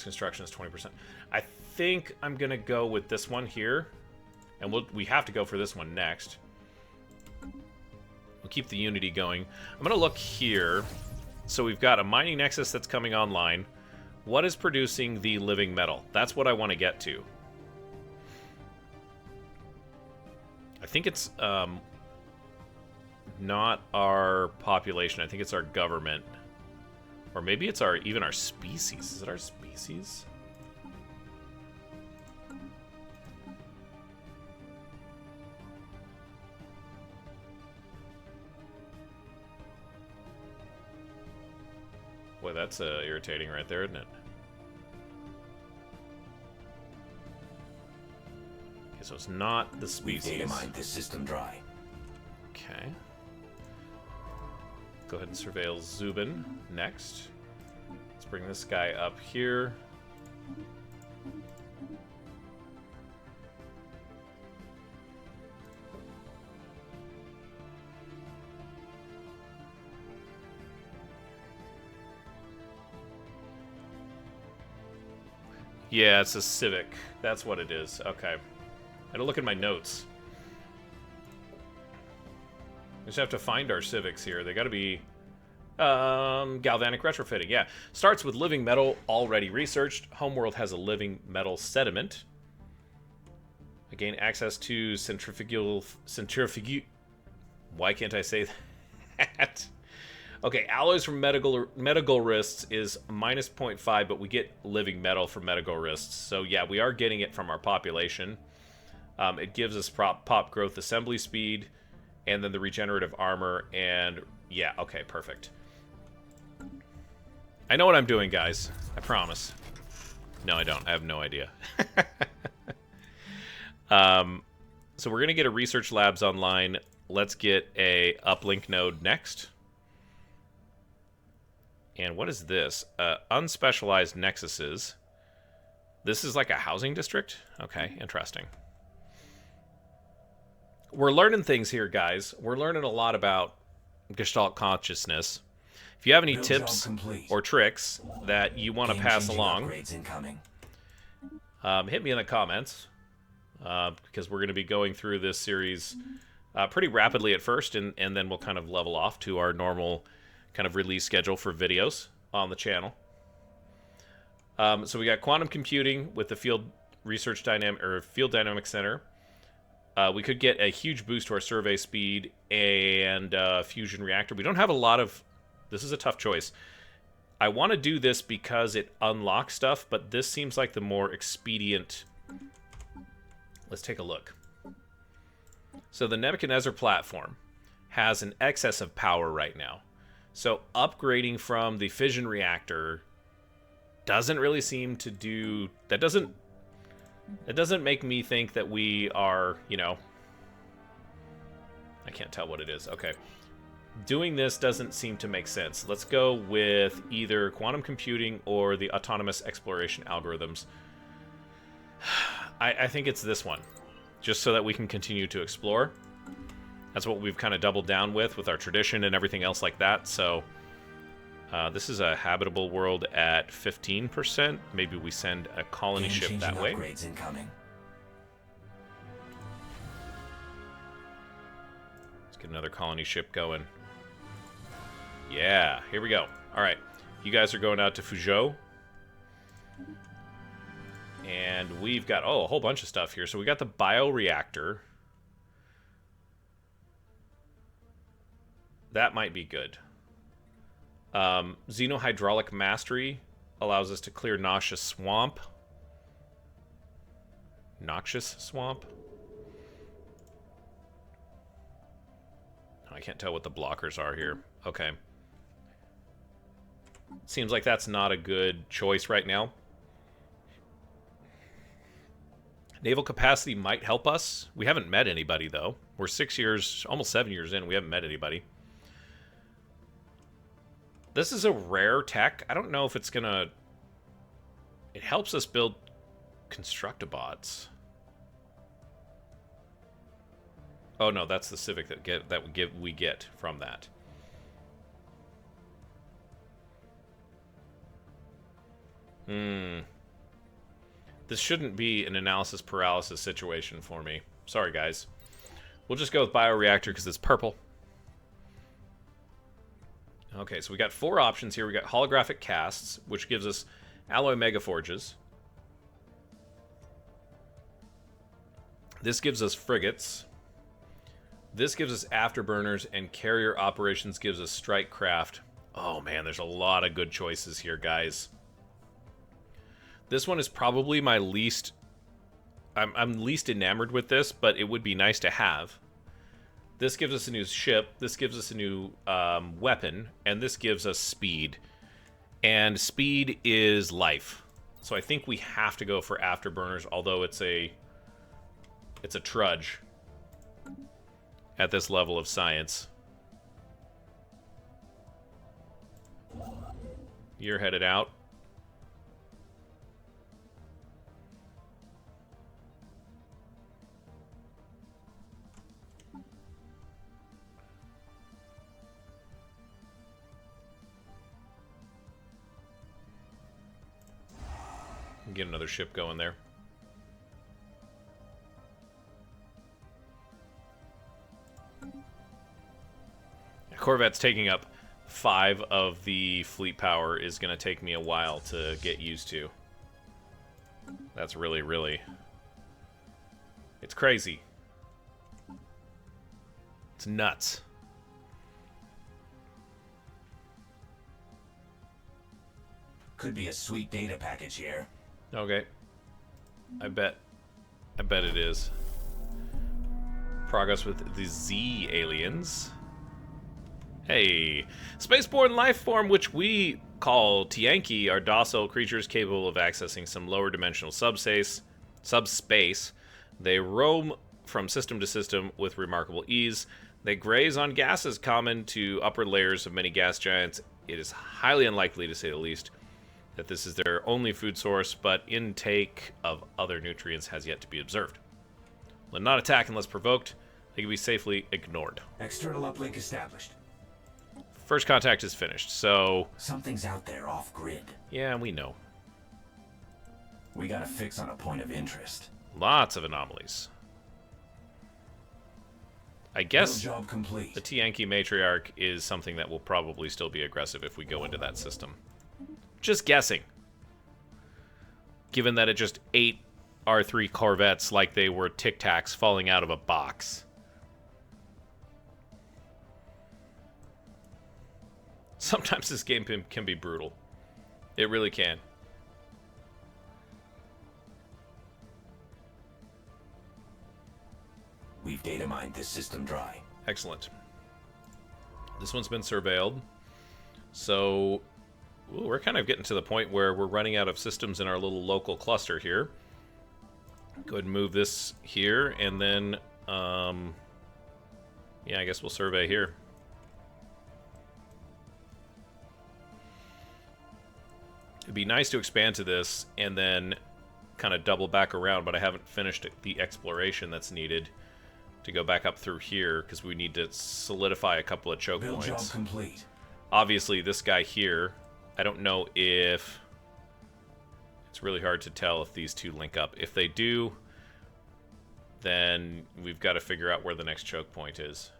construction is 20%. I think I'm gonna go with this one here, and we have to go for this one next. We'll keep the Unity going. I'm gonna look here. So we've got a mining nexus that's coming online. What is producing the living metal? That's what I want to get to. I think it's not our population. I think it's our government. Or maybe it's even our species. Is it our species? Boy, that's irritating right there, isn't it? Okay, so it's not the species. We data mined this system dry. Okay. Go ahead and surveil Zubin next. Let's bring this guy up here. Yeah, it's a civic. That's what it is. Okay. I had to look at my notes. We just have to find our civics here. They gotta be... galvanic retrofitting, yeah. Starts with living metal, already researched. Homeworld has a living metal sediment. I gain access to centrifugal... Why can't I say that? Okay, alloys from Metagorists is minus 0.5, but we get living metal from Metagorists. So yeah, we are getting it from our population. It gives us pop growth assembly speed, and then the regenerative armor, and yeah, okay, perfect. I know what I'm doing, guys. I promise. No, I don't. I have no idea. So we're going to get a research labs online. Let's get a uplink node next. And what is this? Unspecialized nexuses. This is like a housing district? Okay, interesting. We're learning things here, guys. We're learning a lot about Gestalt consciousness. If you have any tips or tricks that you want to pass along, hit me in the comments. Because we're going to be going through this series pretty rapidly at first, and then we'll kind of level off to our normal kind of release schedule for videos on the channel. So we got quantum computing with the Field Dynamic Center. We could get a huge boost to our survey speed and fusion reactor. We don't have a lot of... This is a tough choice. I want to do this because it unlocks stuff, but this seems like the more expedient... Let's take a look. So the Nebuchadnezzar platform has an excess of power right now. So upgrading from the fission reactor doesn't really seem to do... That doesn't make me think that we are, you know... I can't tell what it is. Okay. Doing this doesn't seem to make sense. Let's go with either quantum computing or the autonomous exploration algorithms. I think it's this one, just so that we can continue to explore. That's what we've kind of doubled down with our tradition and everything else like that. So this is a habitable world at 15%. Maybe we send a colony ship that way. Upgrades incoming. Let's get another colony ship going. Yeah, here we go. All right, you guys are going out to Fuzhou. And we've got, a whole bunch of stuff here. So we got the bioreactor. That might be good. Xenohydraulic mastery allows us to clear noxious swamp. Noxious swamp? I can't tell what the blockers are here. Okay. Seems like that's not a good choice right now. Naval capacity might help us. We haven't met anybody, though. We're 6 years, almost 7 years in. We haven't met anybody. This is a rare tech. I don't know if it's gonna... It helps us build Constructobots. Oh, no, that's the Civic we get from that. This shouldn't be an analysis paralysis situation for me. Sorry, guys. We'll just go with bioreactor because it's purple. Okay, so we got 4 options here. We got holographic casts, which gives us alloy megaforges. This gives us frigates. This gives us afterburners, and carrier operations gives us strike craft. Oh man, there's a lot of good choices here, guys. This one is probably my least... I'm least enamored with this, but it would be nice to have. This gives us a new ship, this gives us a new weapon, and this gives us speed. And speed is life. So I think we have to go for afterburners, although it's a trudge at this level of science. You're headed out. get another ship going there. Corvette's taking up 5 of the fleet power is going to take me a while to get used to. That's really, really... It's crazy. It's nuts. Could be a sweet data package here. Okay. I bet it is. Progress with the Z aliens. Hey, spaceborne life form, which we call Tianki, are docile creatures capable of accessing some lower dimensional subspace. They roam from system to system with remarkable ease. They graze on gases common to upper layers of many gas giants. It is highly unlikely, to say the least, that this is their only food source, but intake of other nutrients has yet to be observed. When not attack unless provoked, they can be safely ignored. External uplink established. First contact is finished, so... Something's out there off-grid. Yeah, we know. We got a fix on a point of interest. Lots of anomalies. I guess job complete. The Tianki matriarch is something that will probably still be aggressive if we go into that system. Just guessing. Given that it just ate our 3 corvettes like they were Tic Tacs falling out of a box. Sometimes this game can be brutal. It really can. We've data mined this system dry. Excellent. This one's been surveilled. So, ooh, we're kind of getting to the point where we're running out of systems in our little local cluster here. Go ahead and move this here, and then, yeah, I guess we'll survey here. It'd be nice to expand to this and then kind of double back around, but I haven't finished the exploration that's needed to go back up through here because we need to solidify a couple of choke Build points. job complete. Obviously, this guy here, I don't know if... It's really hard to tell if these two link up. If they do, then we've got to figure out where the next choke point is.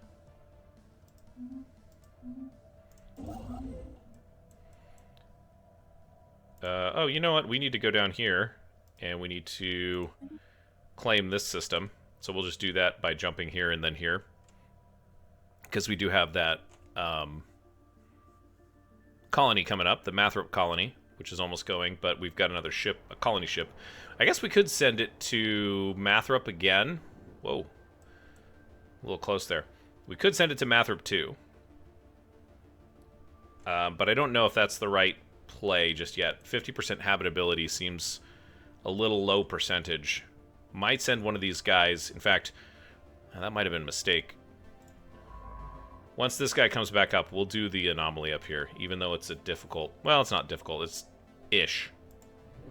Oh, you know what? We need to go down here, and we need to claim this system. So we'll just do that by jumping here and then here. Because we do have that colony coming up, the Mathrop colony, which is almost going, but we've got another ship, a colony ship. I guess we could send it to Mathrop again. Whoa. A little close there. We could send it to Mathrop 2. But I don't know if that's the right play just yet. 50% habitability seems a little low percentage. Might send one of these guys. In fact, that might have been a mistake. Once this guy comes back up, we'll do the anomaly up here, even though it's a difficult... Well, it's not difficult. It's ish.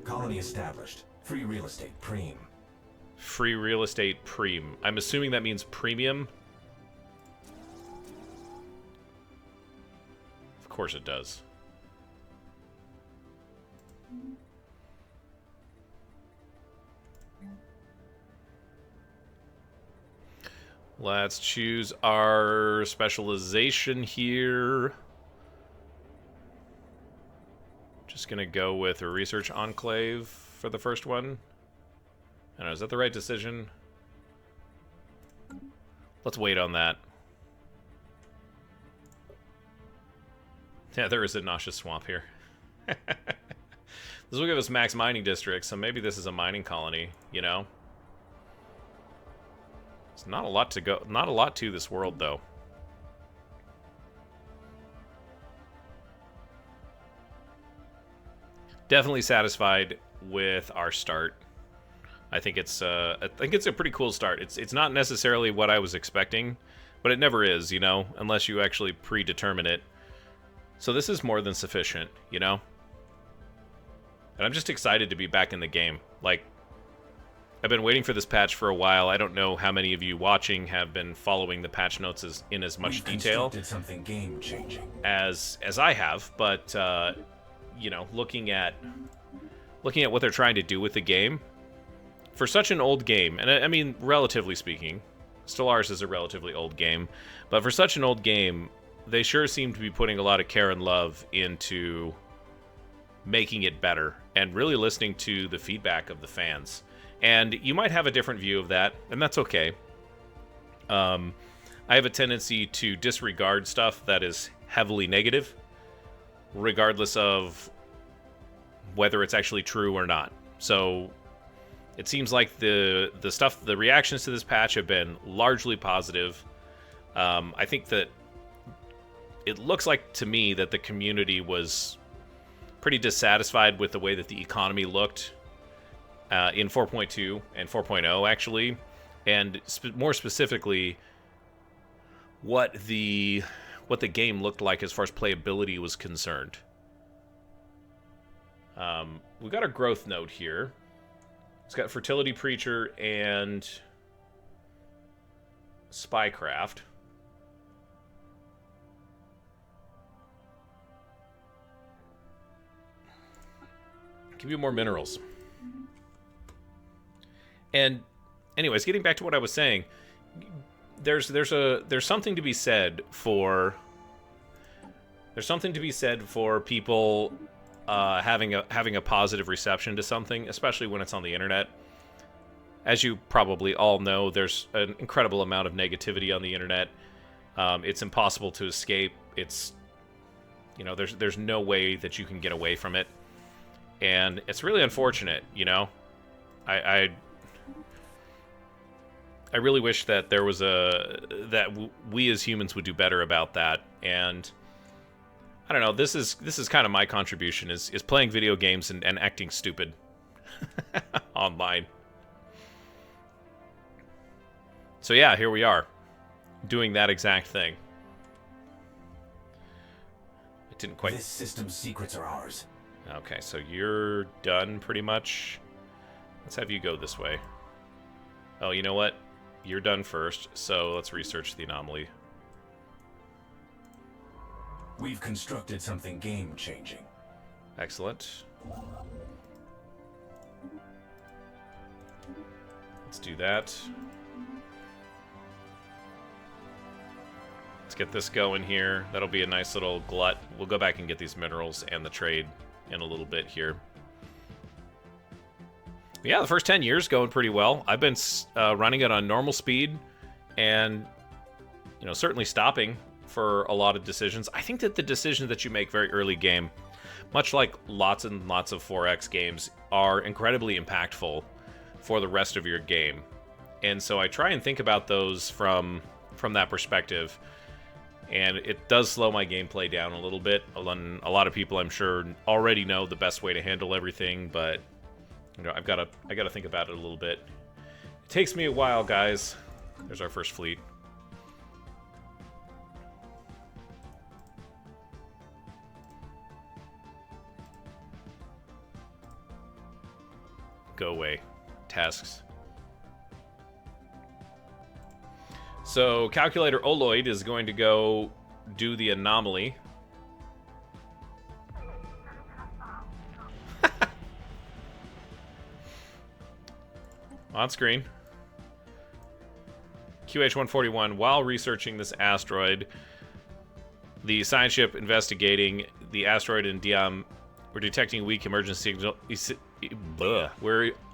Colony established. Free real estate, preem. Free real estate, preem. I'm assuming that means premium. Of course it does. Let's choose our specialization here. Just gonna go with a research enclave for the first one. I don't know, is that the right decision? Let's wait on that. Yeah, there is a nauseous swamp here. This will give us max mining districts, so maybe this is a mining colony, you know? It's not a lot to go, not a lot to this world, though. Definitely satisfied with our start. I think it's a pretty cool start. It's not necessarily what I was expecting, but it never is, you know, unless you actually predetermine it. So this is more than sufficient, you know? And I'm just excited to be back in the game. Like, I've been waiting for this patch for a while. I don't know how many of you watching have been following the patch notes in as much detail something game-changing as I have, but you know, looking at looking at what they're trying to do with the game, for such an old game, and I mean, relatively speaking, Stellaris is a relatively old game, but for such an old game, they sure seem to be putting a lot of care and love into making it better and really listening to the feedback of the fans. And you might have a different view of that, and that's okay. I have a tendency to disregard stuff that is heavily negative, regardless of whether it's actually true or not. So it seems like the reactions to this patch have been largely positive. I think that it looks like to me that the community was pretty dissatisfied with the way that the economy looked in 4.2 and 4.0 actually, and more specifically what the game looked like as far as playability was concerned. We've got a growth node here. It's got Fertility Preacher and Spycraft. Give you more minerals. And anyways, getting back to what I was saying, there's something to be said for people having a positive reception to something, especially when it's on the internet. As you probably all know, there's an incredible amount of negativity on the internet. It's impossible to escape. It's, you know, there's no way that you can get away from it, and it's really unfortunate. You know, I really wish that there was we as humans would do better about that. And I don't know, this is kind of my contribution is playing video games and acting stupid online. So yeah, here we are, doing that exact thing. It didn't quite... This system's secrets are ours. Okay, so you're done pretty much. Let's have you go this way. Oh, you know what? You're done first, so let's research the anomaly. We've constructed something game-changing. Excellent. Let's do that. Let's get this going here. That'll be a nice little glut. We'll go back and get these minerals and the trade in a little bit here. Yeah, the first 10 years going pretty well. I've been running it on normal speed and, you know, certainly stopping for a lot of decisions. I think that the decisions that you make very early game, much like lots and lots of 4X games, are incredibly impactful for the rest of your game. And so I try and think about those from that perspective. And it does slow my gameplay down a little bit. A lot of people, I'm sure, already know the best way to handle everything, but you know, I gotta think about it a little bit. It takes me a while, guys. There's our first fleet. Go away. Tasks. So, Calculator Oloid is going to go do the anomaly. On screen. QH-141, while researching this asteroid, the science ship investigating the asteroid in Diam, we're detecting weak emergency signals.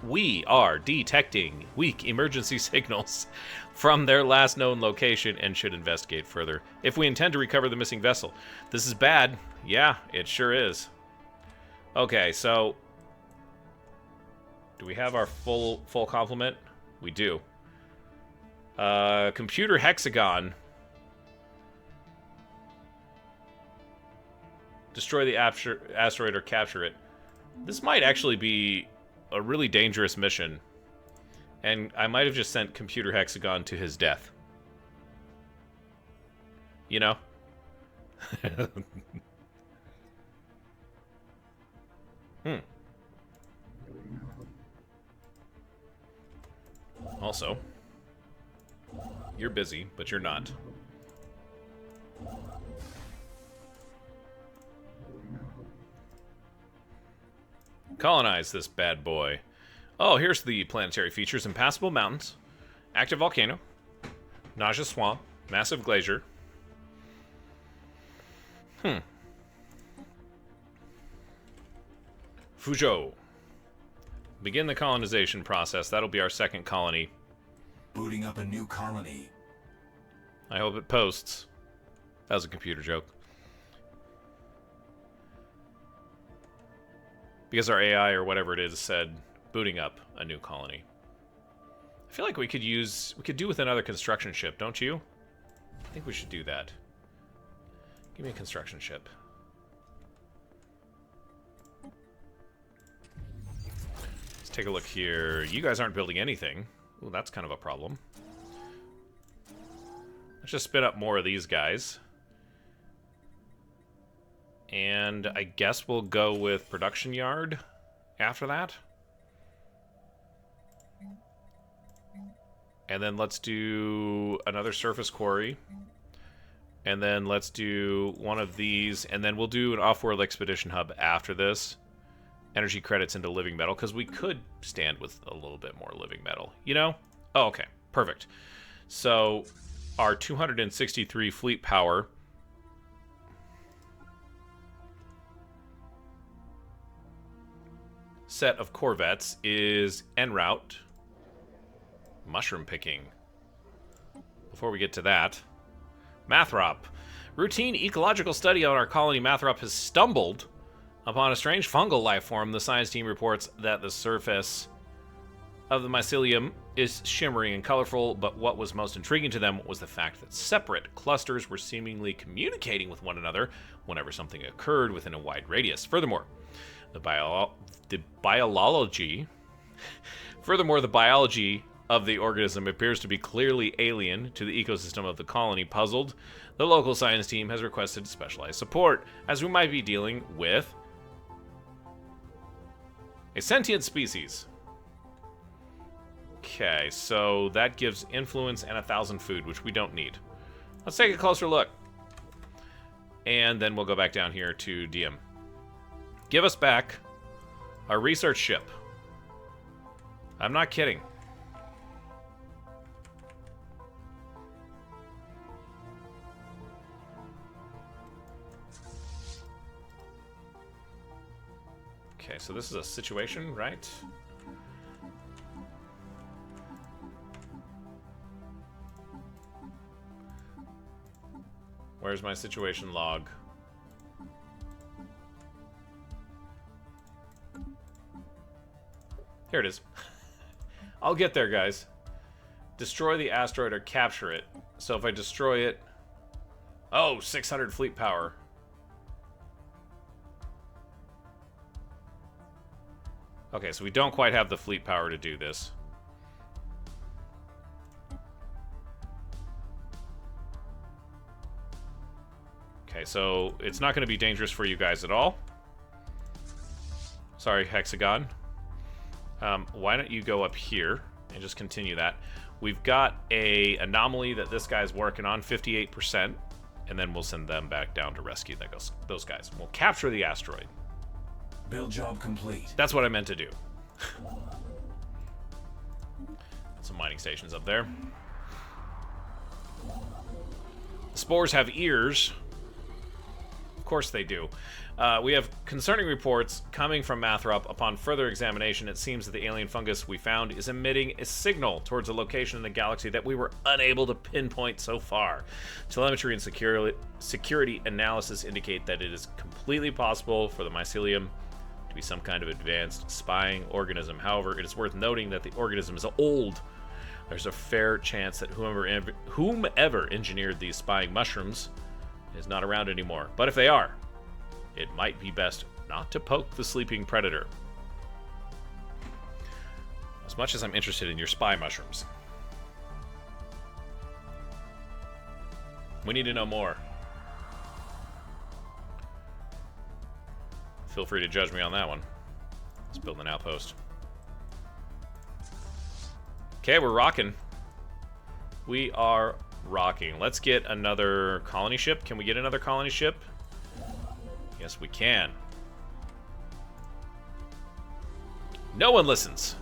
We are detecting weak emergency signals from their last known location and should investigate further if we intend to recover the missing vessel. This is bad. Yeah, it sure is. Okay, so do we have our full complement? We do. Computer hexagon. Destroy the asteroid or capture it. This might actually be a really dangerous mission. And I might have just sent Computer Hexagon to his death. You know? Also, you're busy, but you're not. Colonize this bad boy. Oh, here's the planetary features. Impassable mountains. Active volcano. Nausea swamp. Massive glacier. Fuzhou. Begin the colonization process. That'll be our second colony. Booting up a new colony. I hope it posts. That was a computer joke. Because our AI or whatever it is said booting up a new colony. I feel like we could do with another construction ship, don't you? I think we should do that. Give me a construction ship. Let's take a look here. You guys aren't building anything. Ooh, that's kind of a problem. Let's just spin up more of these guys. And I guess we'll go with production yard after that. And then let's do another surface quarry. And then let's do one of these. And then we'll do an off-world expedition hub after this. Energy credits into living metal, because we could stand with a little bit more living metal. You know? Oh, okay. Perfect. So our 263 fleet power... set of corvettes is en route. Mushroom picking. Before we get to that, Mathrop. Routine ecological study on our colony Mathrop has stumbled upon a strange fungal life form. The science team reports that the surface of the mycelium is shimmering and colorful, but what was most intriguing to them was the fact that separate clusters were seemingly communicating with one another whenever something occurred within a wide radius. Furthermore, the biology of the organism appears to be clearly alien to the ecosystem of the colony. Puzzled, the local science team has requested specialized support, as we might be dealing with a sentient species. Okay, so that gives influence and 1,000 food, which we don't need. Let's take a closer look. And then we'll go back down here to DM. Give us back our research ship. I'm not kidding. Okay, so this is a situation, right? Where's my situation log? Here it is. I'll get there, guys. Destroy the asteroid or capture it. So if I destroy it... Oh, 600 fleet power. Okay, so we don't quite have the fleet power to do this. Okay, so it's not going to be dangerous for you guys at all. Sorry, Hexagon. Why don't you go up here and just continue that? We've got a anomaly that this guy's working on, 58%, and then we'll send them back down to rescue those guys. We'll capture the asteroid. Build job complete. That's what I meant to do. Some mining stations up there. The spores have ears. Of course they do. We have concerning reports coming from Mathrop. Upon further examination, it seems that the alien fungus we found is emitting a signal towards a location in the galaxy that we were unable to pinpoint so far. Telemetry and security analysis indicate that it is completely possible for the mycelium to be some kind of advanced spying organism. However, it is worth noting that the organism is old. There's a fair chance that whomever engineered these spying mushrooms is not around anymore. But if they are, it might be best not to poke the sleeping predator. As much as I'm interested in your spy mushrooms, we need to know more. Feel free to judge me on that one. Let's build an outpost. Okay, we're rocking. We are rocking. Let's get another colony ship. Can we get another colony ship? Yes, we can. No one listens.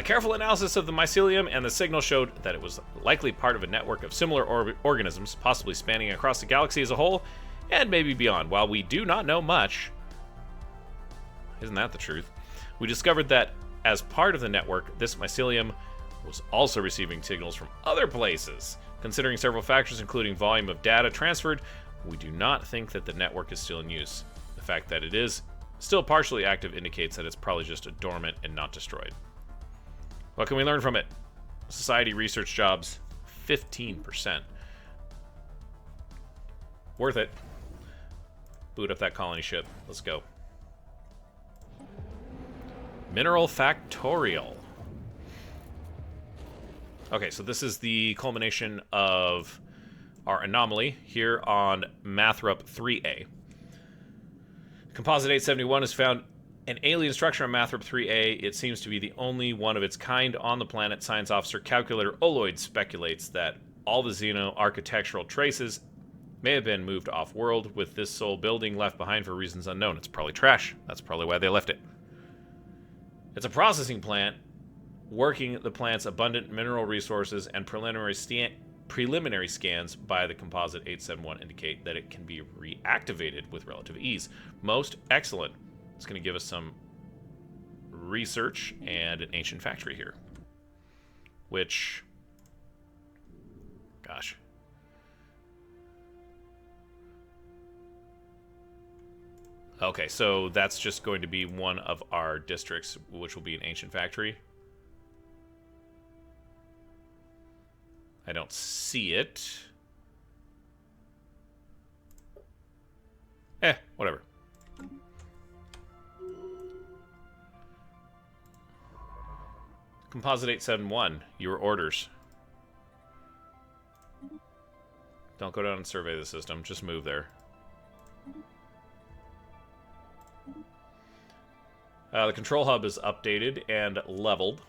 Careful analysis of the mycelium and the signal showed that it was likely part of a network of similar organisms, possibly spanning across the galaxy as a whole, and maybe beyond. While we do not know much, isn't that the truth? We discovered that as part of the network, this mycelium was also receiving signals from other places. Considering several factors, including volume of data transferred, we do not think that the network is still in use. The fact that it is still partially active indicates that it's probably just dormant and not destroyed. What can we learn from it? Society research jobs, 15%. Worth it. Boot up that colony ship. Let's go. Mineral Factorial. Okay, so this is the culmination of our anomaly here on Mathrop 3A. Composite 871 has found an alien structure on Mathrop 3A. It seems to be the only one of its kind on the planet. Science Officer Calculator Oloid speculates that all the xeno-architectural traces may have been moved off-world, with this sole building left behind for reasons unknown. It's probably trash. That's probably why they left it. It's a processing plant working the plant's abundant mineral resources, and preliminary scans by the Composite 871 indicate that it can be reactivated with relative ease. Most excellent. It's going to give us some research and an ancient factory here. Which, gosh. Okay, so that's just going to be one of our districts, which will be an ancient factory. I don't see it. Whatever. Composite 871, your orders. Don't go down and survey the system, just move there. The control hub is updated and leveled.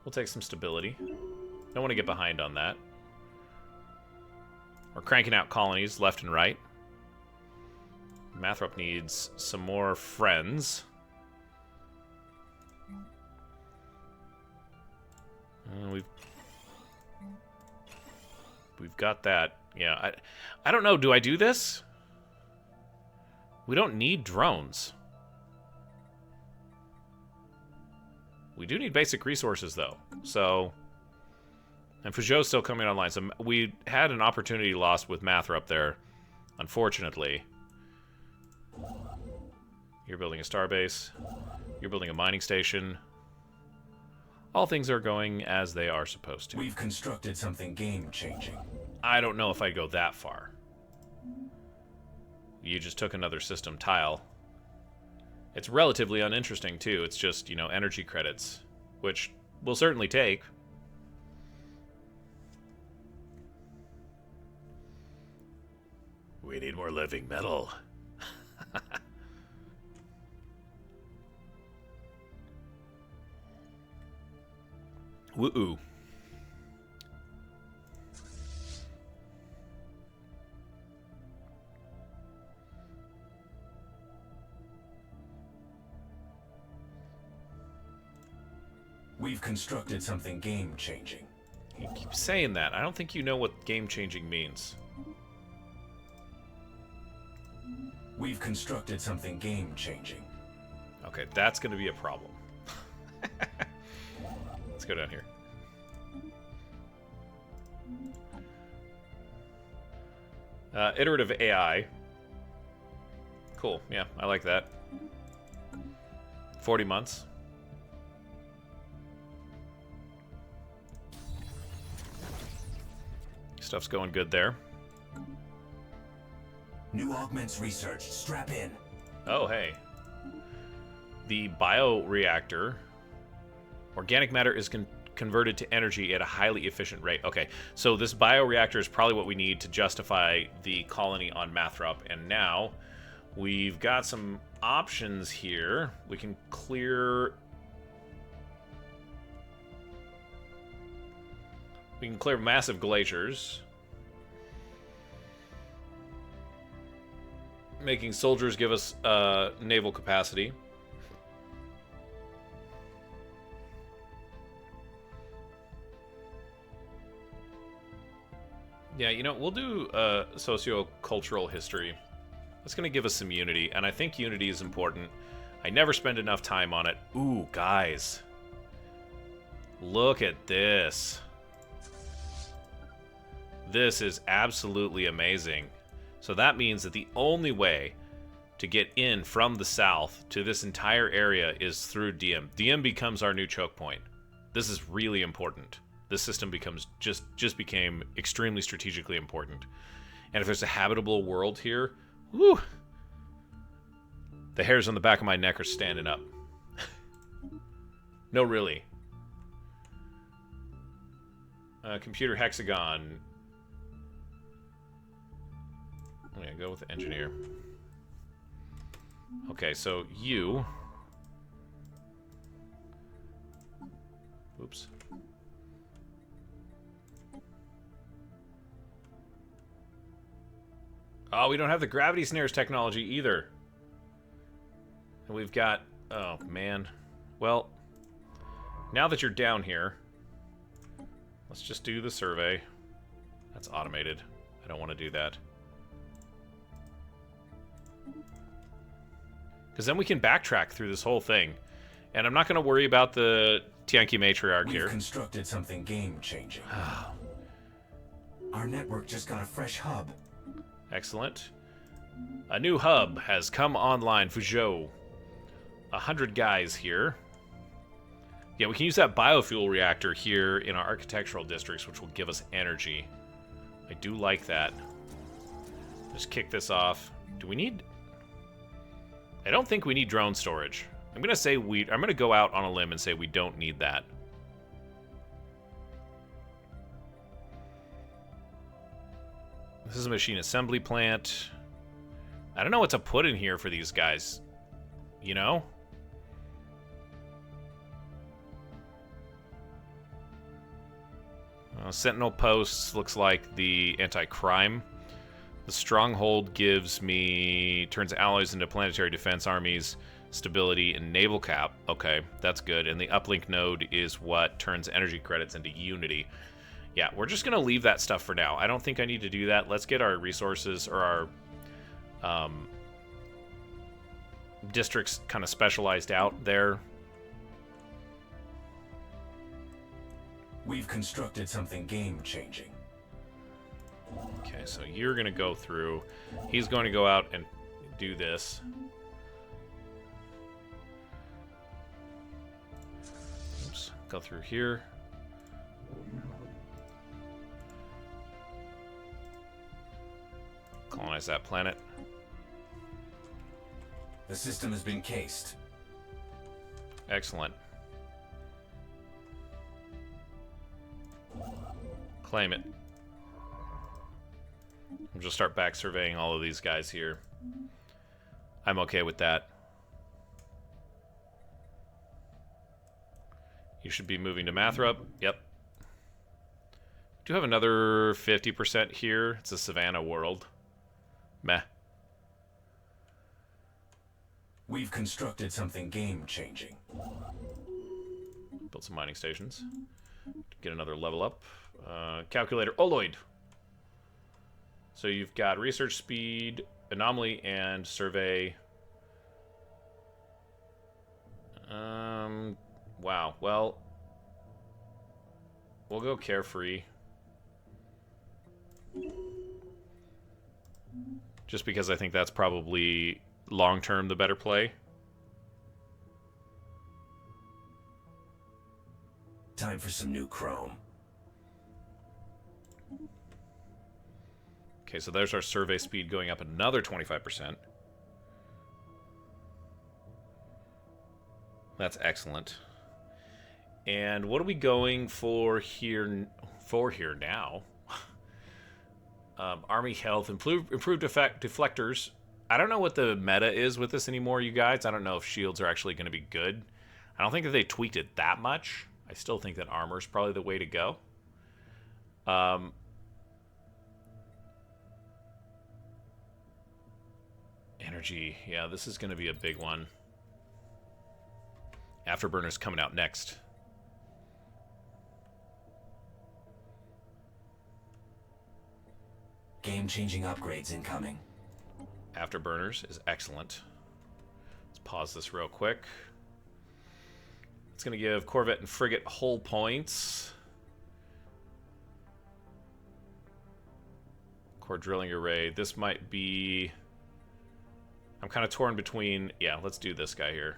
We'll take some stability. Don't want to get behind on that. We're cranking out colonies left and right. Mathrop needs some more friends. We've got that. Yeah, I don't know. Do I do this? We don't need drones. We do need basic resources, though. So, and Fougeau's still coming online. So we had an opportunity lost with Mathrop there, unfortunately. You're building a starbase. You're building a mining station. All things are going as they are supposed to. We've constructed something game-changing. I don't know if I'd go that far. You just took another system tile. It's relatively uninteresting, too. It's just, you know, energy credits, which we'll certainly take. We need more living metal. Woo-oo. We've constructed something game-changing. You keep saying that. I don't think you know what game-changing means. We've constructed something game-changing. Okay, that's going to be a problem. Let's go down here. Iterative AI. Cool. Yeah, I like that. 40 months. Stuff's going good there. New augments researched. Strap in. Oh, hey. The bioreactor. Organic matter is converted to energy at a highly efficient rate. Okay, so this bioreactor is probably what we need to justify the colony on Mathrop. And now we've got some options here. We can clear... We can clear massive glaciers. Making soldiers give us naval capacity. Yeah, you know, we'll do socio-cultural history. That's going to give us some unity, and I think unity is important. I never spend enough time on it. Ooh, guys. Look at this. This is absolutely amazing. So that means that the only way to get in from the south to this entire area is through DM. DM becomes our new choke point. This is really important. This system becomes just became extremely strategically important. And if there's a habitable world here, whew, the hairs on the back of my neck are standing up. No, really. Computer hexagon. I'm gonna go with the engineer. Okay, so you. Oops. Oh, we don't have the gravity snares technology either. And we've got... Oh, man. Well, now that you're down here, let's just do the survey. That's automated. I don't want to do that. Because then we can backtrack through this whole thing. And I'm not going to worry about the Tianqi matriarch here. We've constructed something game-changing. Our network just got a fresh hub. Excellent. A new hub has come online, Fuzhou. 100 guys here. Yeah, we can use that biofuel reactor here in our architectural districts, which will give us energy. I do like that. Just kick this off. Do we need... I don't think we need drone storage. I'm gonna go out on a limb and say we don't need that. This is a machine assembly plant. I don't know what to put in here for these guys. You know? Sentinel posts looks like the anti-crime. The stronghold gives me... turns allies into planetary defense armies, stability, and naval cap. Okay, that's good. And the uplink node is what turns energy credits into unity. Yeah, we're just going to leave that stuff for now. I don't think I need to do that. Let's get our resources, or our districts kind of specialized out there. We've constructed something game-changing. Okay, so you're going to go through. He's going to go out and do this. Oops, go through here. Colonize that planet. The system has been cased. Excellent. Claim it. We'll just start back surveying all of these guys here. I'm okay with that. You should be moving to Mathrop. Yep. Do have another 50% here. It's a Savannah world. Meh. We've constructed something game-changing. Build some mining stations. Get another level up. Calculator Oloid. So you've got research speed, anomaly, and survey. Wow. Well, we'll go carefree. Just because I think that's probably long-term the better play. Time for some new chrome. Okay, so there's our survey speed going up another 25%. That's excellent. And what are we going for here now? Army health, improved effect deflectors. I don't know what the meta is with this anymore, you guys. I don't know if shields are actually going to be good. I don't think that they tweaked it that much. I still think that armor is probably the way to go. Energy. Yeah, this is going to be a big one. Afterburner's coming out next. Game-changing upgrades incoming. Afterburners is excellent. Let's pause this real quick. It's going to give Corvette and Frigate hull points. Core drilling array. This might be... I'm kind of torn between... Yeah, let's do this guy here.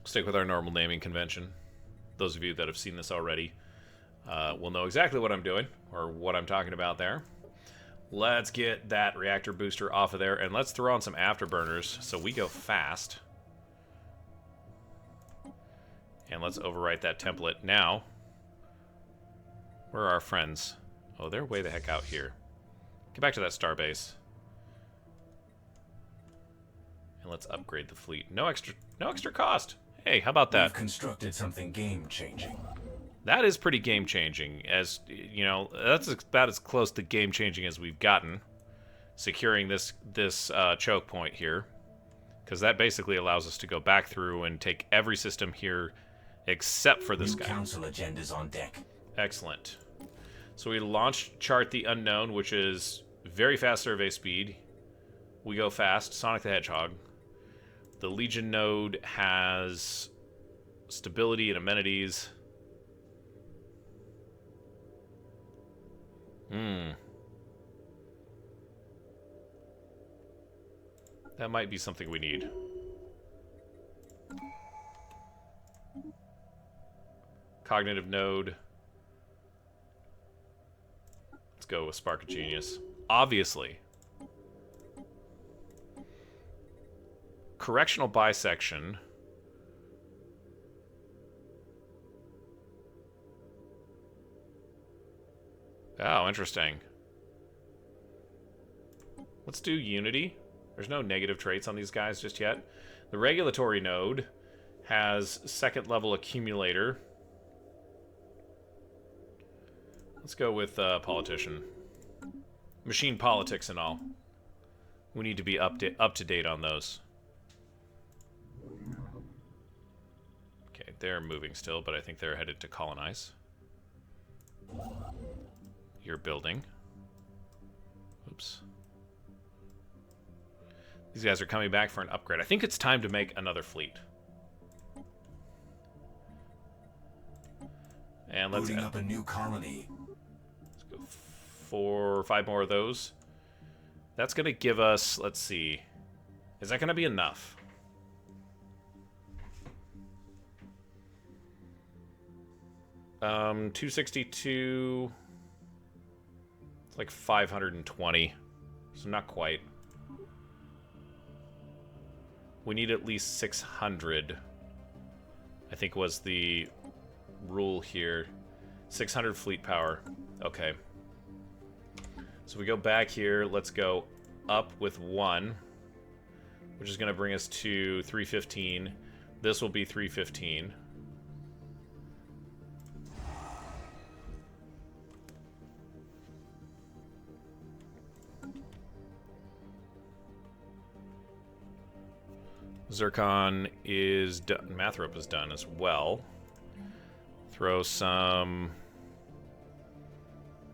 Stick with our normal naming convention. Those of you that have seen this already will know exactly what I'm doing, or what I'm talking about there. Let's get that reactor booster off of there, and let's throw on some afterburners so we go fast. And let's overwrite that template. Now, where are our friends? Oh, they're way the heck out here. Get back to that starbase. And let's upgrade the fleet. No extra cost. Hey, how about that? We've constructed something game-changing. That is pretty game-changing. As you know, that's about as close to game-changing as we've gotten. Securing this choke point here, because that basically allows us to go back through and take every system here except for this guy. Council agendas on deck. Excellent. So we launch Chart the Unknown, which is very fast survey speed. We go fast. Sonic the Hedgehog. The Legion node has stability and amenities. That might be something we need. Cognitive node. Let's go with Spark of Genius. Obviously. Correctional bisection. Oh, interesting. Let's do Unity. There's no negative traits on these guys just yet. The regulatory node has second level accumulator. Let's go with politician. Machine politics and all. We need to be up to date on those. Okay, they're moving still, but I think they're headed to colonize. You're building. Oops. These guys are coming back for an upgrade. I think it's time to make another fleet. And let's Booting up a new colony. Let's go 4 or 5 more of those. That's going to give us, let's see. Is that going to be enough? Um, 262. It's like 520. So not quite. We need at least 600. I think was the rule here. 600 fleet power. Okay. So we go back here. Let's go up with 1, which is going to bring us to 315. This will be 315. Zircon is done. Mathrop is done as well. Throw some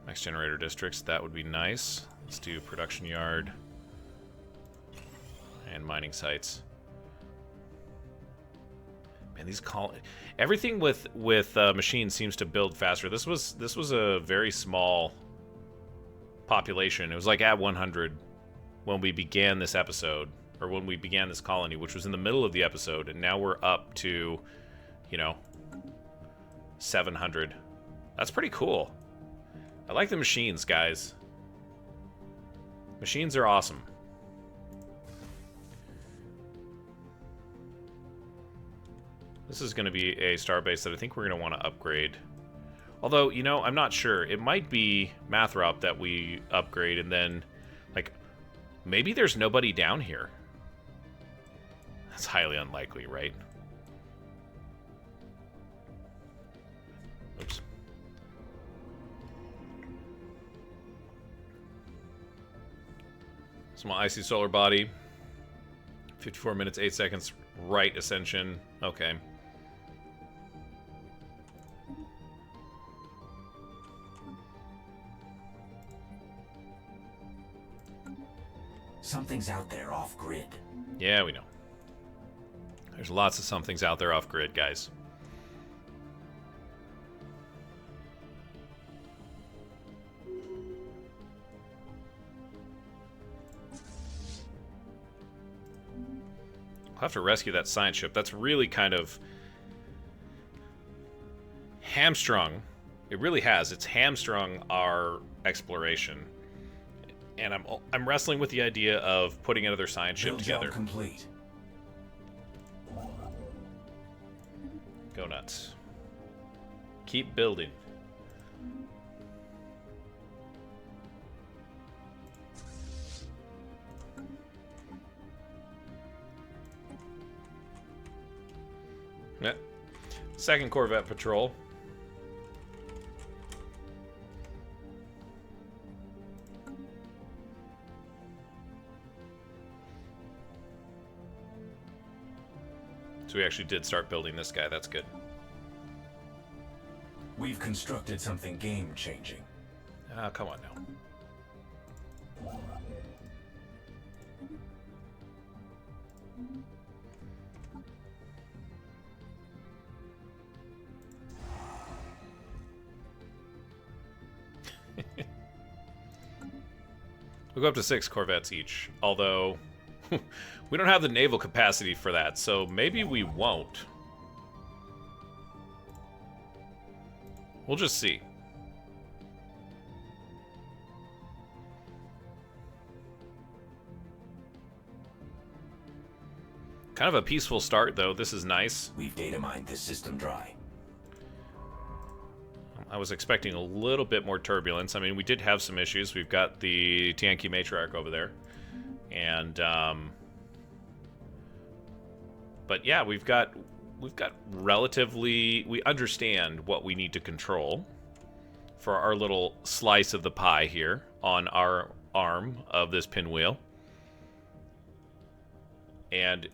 next generator districts. That would be nice. Let's do production yard and mining sites. Man, these everything with machines seems to build faster. This was a very small population. It was like at 100 when we began this episode. Or when we began this colony, which was in the middle of the episode, and now we're up to, 700. That's pretty cool. I like the machines, guys. Machines are awesome. This is going to be a starbase that I think we're going to want to upgrade. Although, you know, I'm not sure. It might be Mathrop that we upgrade and then, like, maybe there's nobody down here. That's highly unlikely, right? Oops. Small icy solar body. 54 minutes, 8 seconds. Right ascension. Okay. Something's out there off-grid. Yeah, we know. There's lots of somethings out there off-grid, guys. I'll have to rescue that science ship. That's really kind of hamstrung. It really has. It's hamstrung our exploration. And I'm wrestling with the idea of putting another science ship together. Build job complete. Go nuts. Keep building. Yeah. Second Corvette patrol. So we actually did start building this guy. That's good. We've constructed something game-changing. Ah, come on now. We'll go up to 6 Corvettes each, although we don't have the naval capacity for that, so maybe we won't. We'll just see. Kind of a peaceful start, though. This is nice. We've data mined this system dry. I was expecting a little bit more turbulence. I mean, we did have some issues. We've got the Tianqi matriarch over there. And, but yeah, we've got relatively, we understand what we need to control for our little slice of the pie here on our arm of this pinwheel. And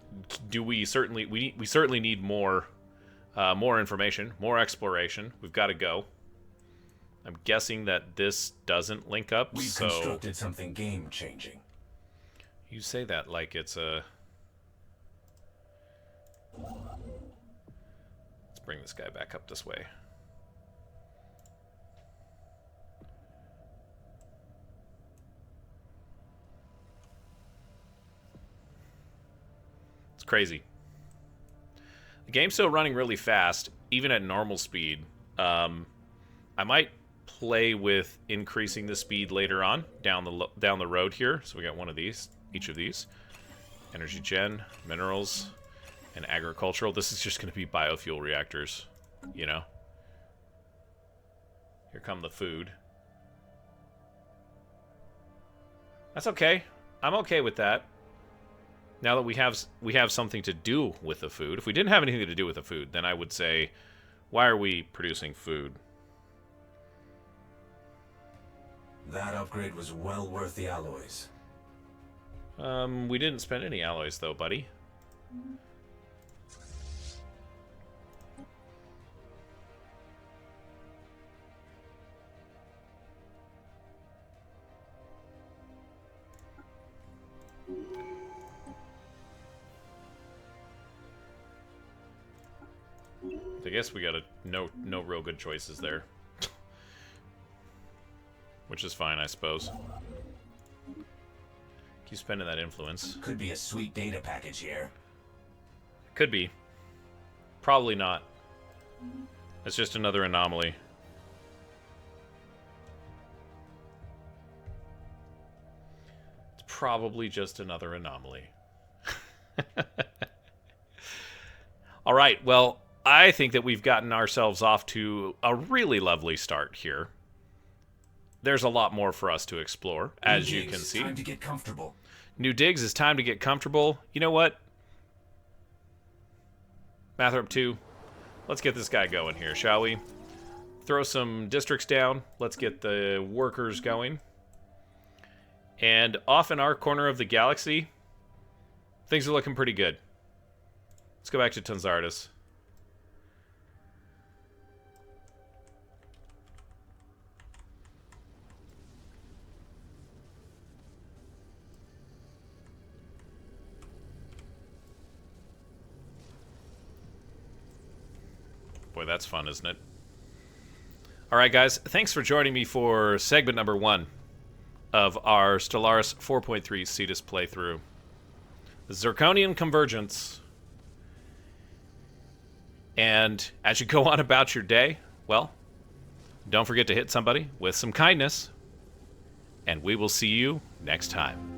do we certainly, we certainly need more information, more exploration. We've got to go. I'm guessing that this doesn't link up, We've constructed something game-changing. You say that like it's a... Let's bring this guy back up this way. It's crazy. The game's still running really fast, even at normal speed. I might play with increasing the speed later on down the road here. So we got one of these, each of these. Energy gen, minerals, and agricultural. This is just going to be biofuel reactors, you know. Here come the food. That's okay. I'm okay with that. Now that we have something to do with the food. If we didn't have anything to do with the food, then I would say, why are we producing food? That upgrade was well worth the alloys. We didn't spend any alloys though, buddy. I guess we got no real good choices there. Which is fine, I suppose. Keep spending that influence. Could be a sweet data package here. Could be. Probably not. It's just another anomaly. It's probably just another anomaly. All right, well, I think that we've gotten ourselves off to a really lovely start here. There's a lot more for us to explore, as you can see. Time to get comfortable. New digs, it's time to get comfortable. You know what? Mathrop 2, let's get this guy going here, shall we? Throw some districts down. Let's get the workers going. And off in our corner of the galaxy, things are looking pretty good. Let's go back to Tanzardus. Boy, that's fun, isn't it? All right, guys. Thanks for joining me for segment number 1 of our Stellaris 4.3 Cetus playthrough. The Zirconium Convergence. And as you go on about your day, well, don't forget to hit somebody with some kindness. And we will see you next time.